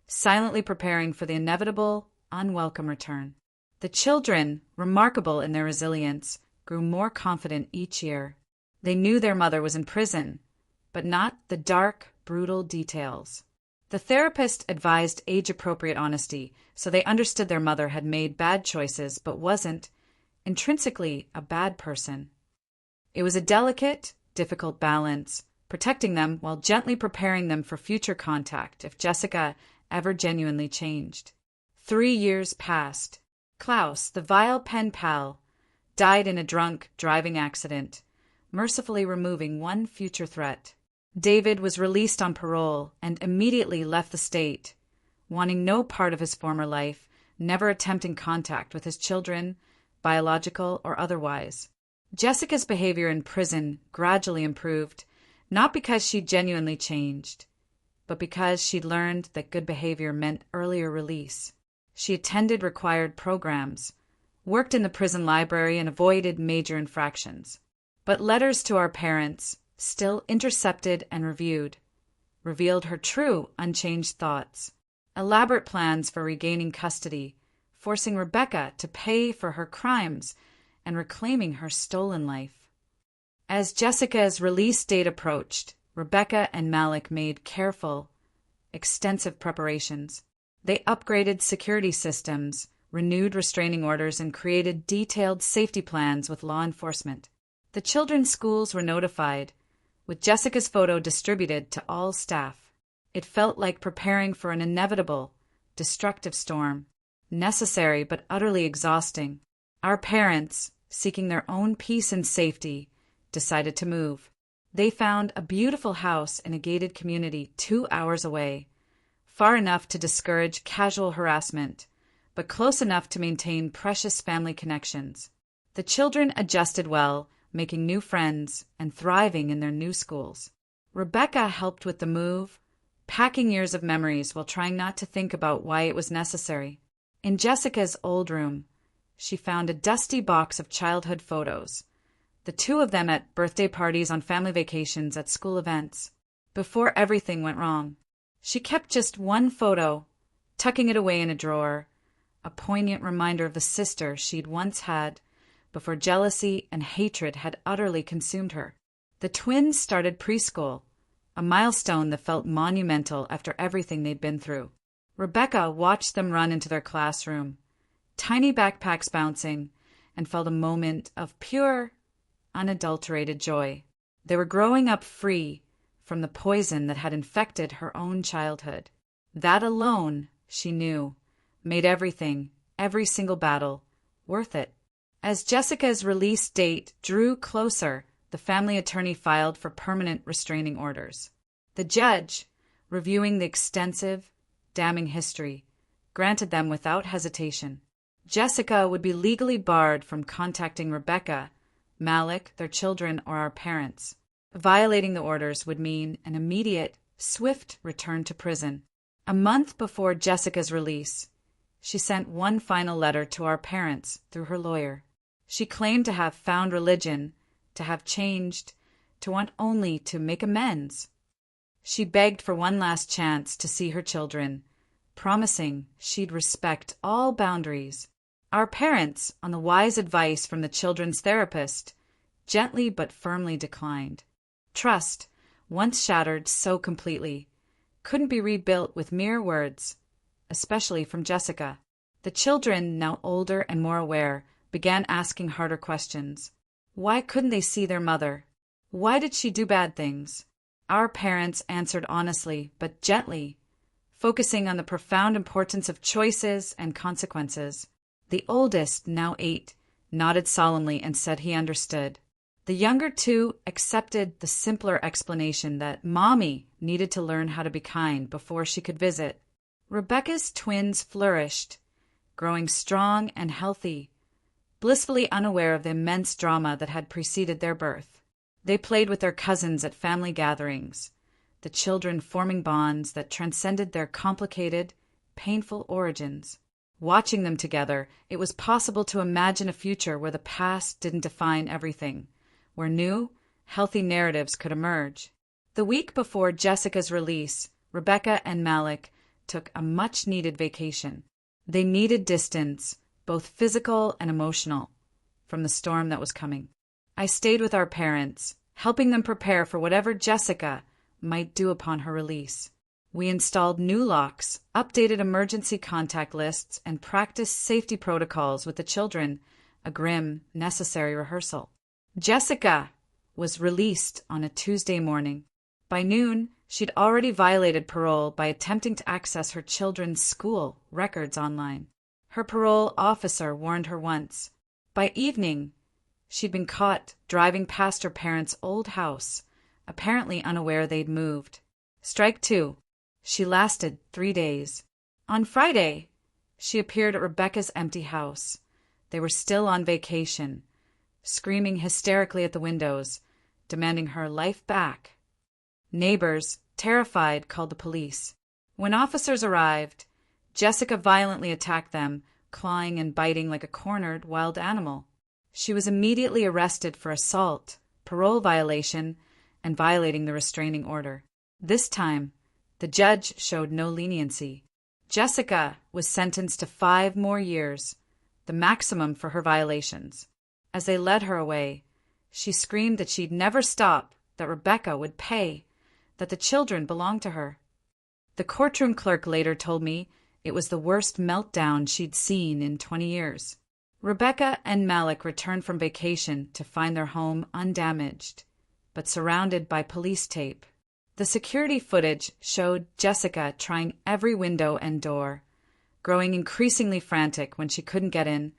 silently preparing for the inevitable, unwelcome return. The children, remarkable in their resilience, grew more confident each year. They knew their mother was in prison, but not the dark, brutal details. The therapist advised age-appropriate honesty, so they understood their mother had made bad choices but wasn't, intrinsically, a bad person. It was a delicate, difficult balance, protecting them while gently preparing them for future contact if Jessica ever genuinely changed. 3 years passed. Klaus, the vile pen pal, died in a drunk driving accident, mercifully removing one future threat. David was released on parole and immediately left the state, wanting no part of his former life, never attempting contact with his children, biological or otherwise. Jessica's behavior in prison gradually improved, not because she genuinely changed, but because she'd learned that good behavior meant earlier release. She attended required programs, worked in the prison library, and avoided major infractions. But letters to our parents, still intercepted and reviewed, revealed her true, unchanged thoughts. Elaborate plans for regaining custody, forcing Rebecca to pay for her crimes and reclaiming her stolen life. As Jessica's release date approached, Rebecca and Malik made careful, extensive preparations. They upgraded security systems, renewed restraining orders, and created detailed safety plans with law enforcement. The children's schools were notified, with Jessica's photo distributed to all staff. It felt like preparing for an inevitable, destructive storm, necessary but utterly exhausting. Our parents, seeking their own peace and safety, decided to move. They found a beautiful house in a gated community 2 hours away, far enough to discourage casual harassment, but close enough to maintain precious family connections. The children adjusted well, making new friends and thriving in their new schools. Rebecca helped with the move, packing years of memories while trying not to think about why it was necessary. In Jessica's old room, she found a dusty box of childhood photos, the two of them at birthday parties, on family vacations, at school events. Before everything went wrong, she kept just one photo, tucking it away in a drawer, a poignant reminder of the sister she'd once had before jealousy and hatred had utterly consumed her. The twins started preschool, a milestone that felt monumental after everything they'd been through. Rebecca watched them run into their classroom, tiny backpacks bouncing, and felt a moment of pure, unadulterated joy. They were growing up free from the poison that had infected her own childhood. That alone, she knew, made everything, every single battle, worth it. As Jessica's release date drew closer, the family attorney filed for permanent restraining orders. The judge, reviewing the extensive, damning history, granted them without hesitation. Jessica would be legally barred from contacting Rebecca, Malik, their children, or our parents. Violating the orders would mean an immediate, swift return to prison. A month before Jessica's release, she sent one final letter to our parents through her lawyer. She claimed to have found religion, to have changed, to want only to make amends. She begged for one last chance to see her children, promising she'd respect all boundaries. Our parents, on the wise advice from the children's therapist, gently but firmly declined. Trust, once shattered so completely, couldn't be rebuilt with mere words, especially from Jessica. The children, now older and more aware, began asking harder questions. Why couldn't they see their mother? Why did she do bad things? Our parents answered honestly but gently, focusing on the profound importance of choices and consequences. The oldest, now 8, nodded solemnly and said he understood. The younger 2 accepted the simpler explanation that Mommy needed to learn how to be kind before she could visit. Rebecca's twins flourished, growing strong and healthy, blissfully unaware of the immense drama that had preceded their birth. They played with their cousins at family gatherings, the children forming bonds that transcended their complicated, painful origins. Watching them together, it was possible to imagine a future where the past didn't define everything, where new, healthy narratives could emerge. The week before Jessica's release, Rebecca and Malik took a much-needed vacation. They needed distance, both physical and emotional, from the storm that was coming. I stayed with our parents, helping them prepare for whatever Jessica might do upon her release. We installed new locks, updated emergency contact lists, and practiced safety protocols with the children, a grim, necessary rehearsal. Jessica was released on a Tuesday morning. By noon, she'd already violated parole by attempting to access her children's school records online. Her parole officer warned her once. By evening, she'd been caught driving past her parents' old house, apparently unaware they'd moved. Strike 2. She lasted 3 days. On Friday, she appeared at Rebecca's empty house. They were still on vacation, screaming hysterically at the windows, demanding her life back. Neighbors, terrified, called the police. When officers arrived, Jessica violently attacked them, clawing and biting like a cornered wild animal. She was immediately arrested for assault, parole violation, and violating the restraining order. This time, the judge showed no leniency. Jessica was sentenced to 5 more years, the maximum for her violations. As they led her away, she screamed that she'd never stop, that Rebecca would pay, that the children belonged to her. The courtroom clerk later told me it was the worst meltdown she'd seen in 20 years. Rebecca and Malik returned from vacation to find their home undamaged, but surrounded by police tape. The security footage showed Jessica trying every window and door, growing increasingly frantic when she couldn't get in,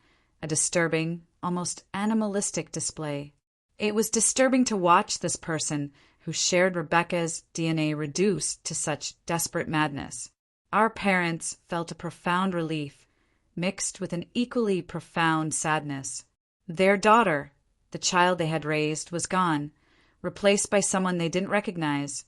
a disturbing, almost animalistic display. It was disturbing to watch this person who shared Rebecca's DNA reduced to such desperate madness. Our parents felt a profound relief, mixed with an equally profound sadness. Their daughter, the child they had raised, was gone, replaced by someone they didn't recognize,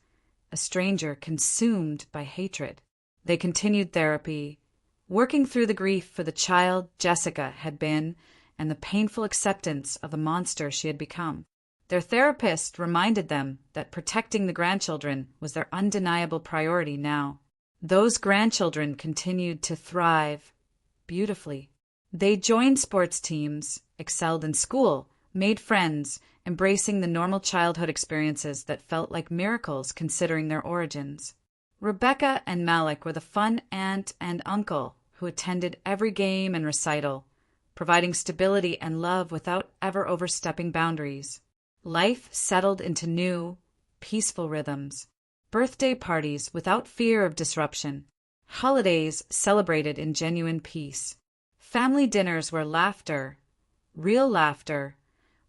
a stranger consumed by hatred. They continued therapy, working through the grief for the child Jessica had been and the painful acceptance of the monster she had become. Their therapist reminded them that protecting the grandchildren was their undeniable priority now. Those grandchildren continued to thrive beautifully. They joined sports teams, excelled in school, made friends, embracing the normal childhood experiences that felt like miracles considering their origins. Rebecca and Malik were the fun aunt and uncle who attended every game and recital, providing stability and love without ever overstepping boundaries. Life settled into new, peaceful rhythms. Birthday parties without fear of disruption. Holidays celebrated in genuine peace. Family dinners where laughter, real laughter,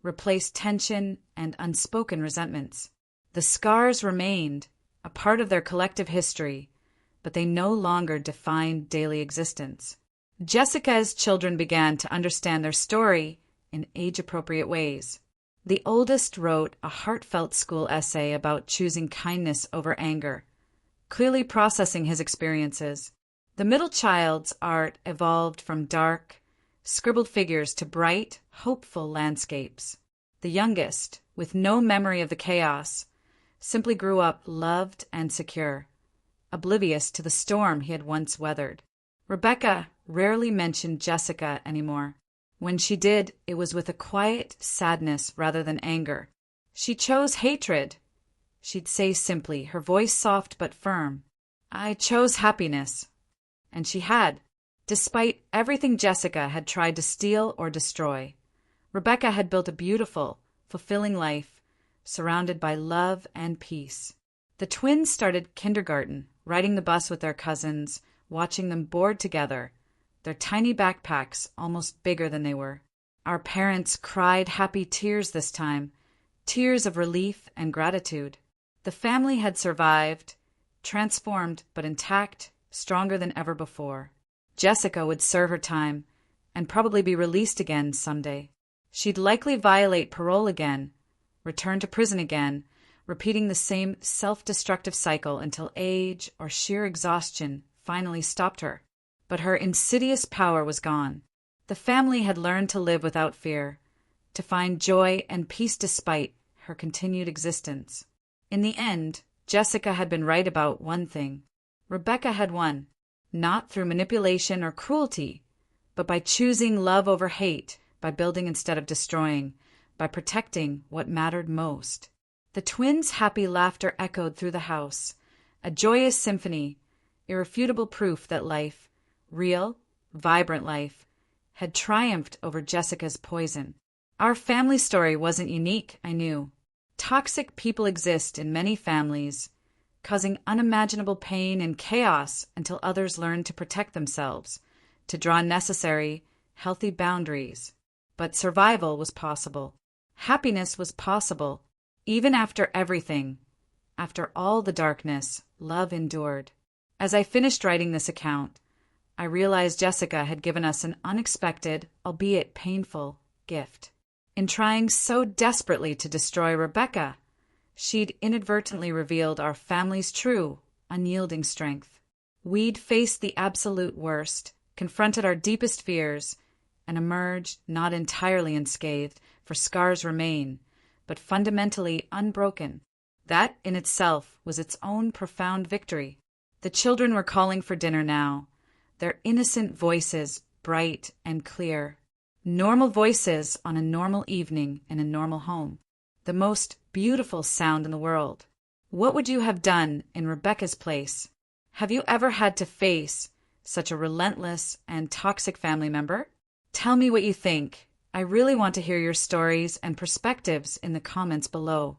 replaced tension and unspoken resentments. The scars remained, a part of their collective history, but they no longer defined daily existence. Jessica's children began to understand their story in age-appropriate ways. The oldest wrote a heartfelt school essay about choosing kindness over anger, clearly processing his experiences. The middle child's art evolved from dark, scribbled figures to bright, hopeful landscapes. The youngest, with no memory of the chaos, simply grew up loved and secure, oblivious to the storm he had once weathered. Rebecca rarely mentioned Jessica anymore. When she did, it was with a quiet sadness rather than anger. She chose hatred. She'd say simply, her voice soft but firm, "I chose happiness." And she had, despite everything Jessica had tried to steal or destroy. Rebecca had built a beautiful, fulfilling life, surrounded by love and peace. The twins started kindergarten, riding the bus with their cousins, watching them board together, their tiny backpacks almost bigger than they were. Our parents cried happy tears this time, tears of relief and gratitude. The family had survived, transformed but intact, stronger than ever before. Jessica would serve her time and probably be released again someday. She'd likely violate parole again, return to prison again, repeating the same self-destructive cycle until age or sheer exhaustion finally stopped her. But her insidious power was gone. The family had learned to live without fear, to find joy and peace despite her continued existence. In the end, Jessica had been right about one thing. Rebecca had won, not through manipulation or cruelty, but by choosing love over hate, by building instead of destroying, by protecting what mattered most. The twins' happy laughter echoed through the house, a joyous symphony, irrefutable proof that life, real, vibrant life, had triumphed over Jessica's poison. Our family story wasn't unique, I knew. Toxic people exist in many families, causing unimaginable pain and chaos until others learn to protect themselves, to draw necessary, healthy boundaries. But survival was possible. Happiness was possible. Even after everything, after all the darkness, love endured. As I finished writing this account, I realized Jessica had given us an unexpected, albeit painful, gift. In trying so desperately to destroy Rebecca, she'd inadvertently revealed our family's true, unyielding strength. We'd faced the absolute worst, confronted our deepest fears, and emerged not entirely unscathed, for scars remain, but fundamentally unbroken. That in itself was its own profound victory. The children were calling for dinner now, their innocent voices bright and clear. Normal voices on a normal evening in a normal home. The most beautiful sound in the world. What would you have done in Rebecca's place? Have you ever had to face such a relentless and toxic family member? Tell me what you think. I really want to hear your stories and perspectives in the comments below.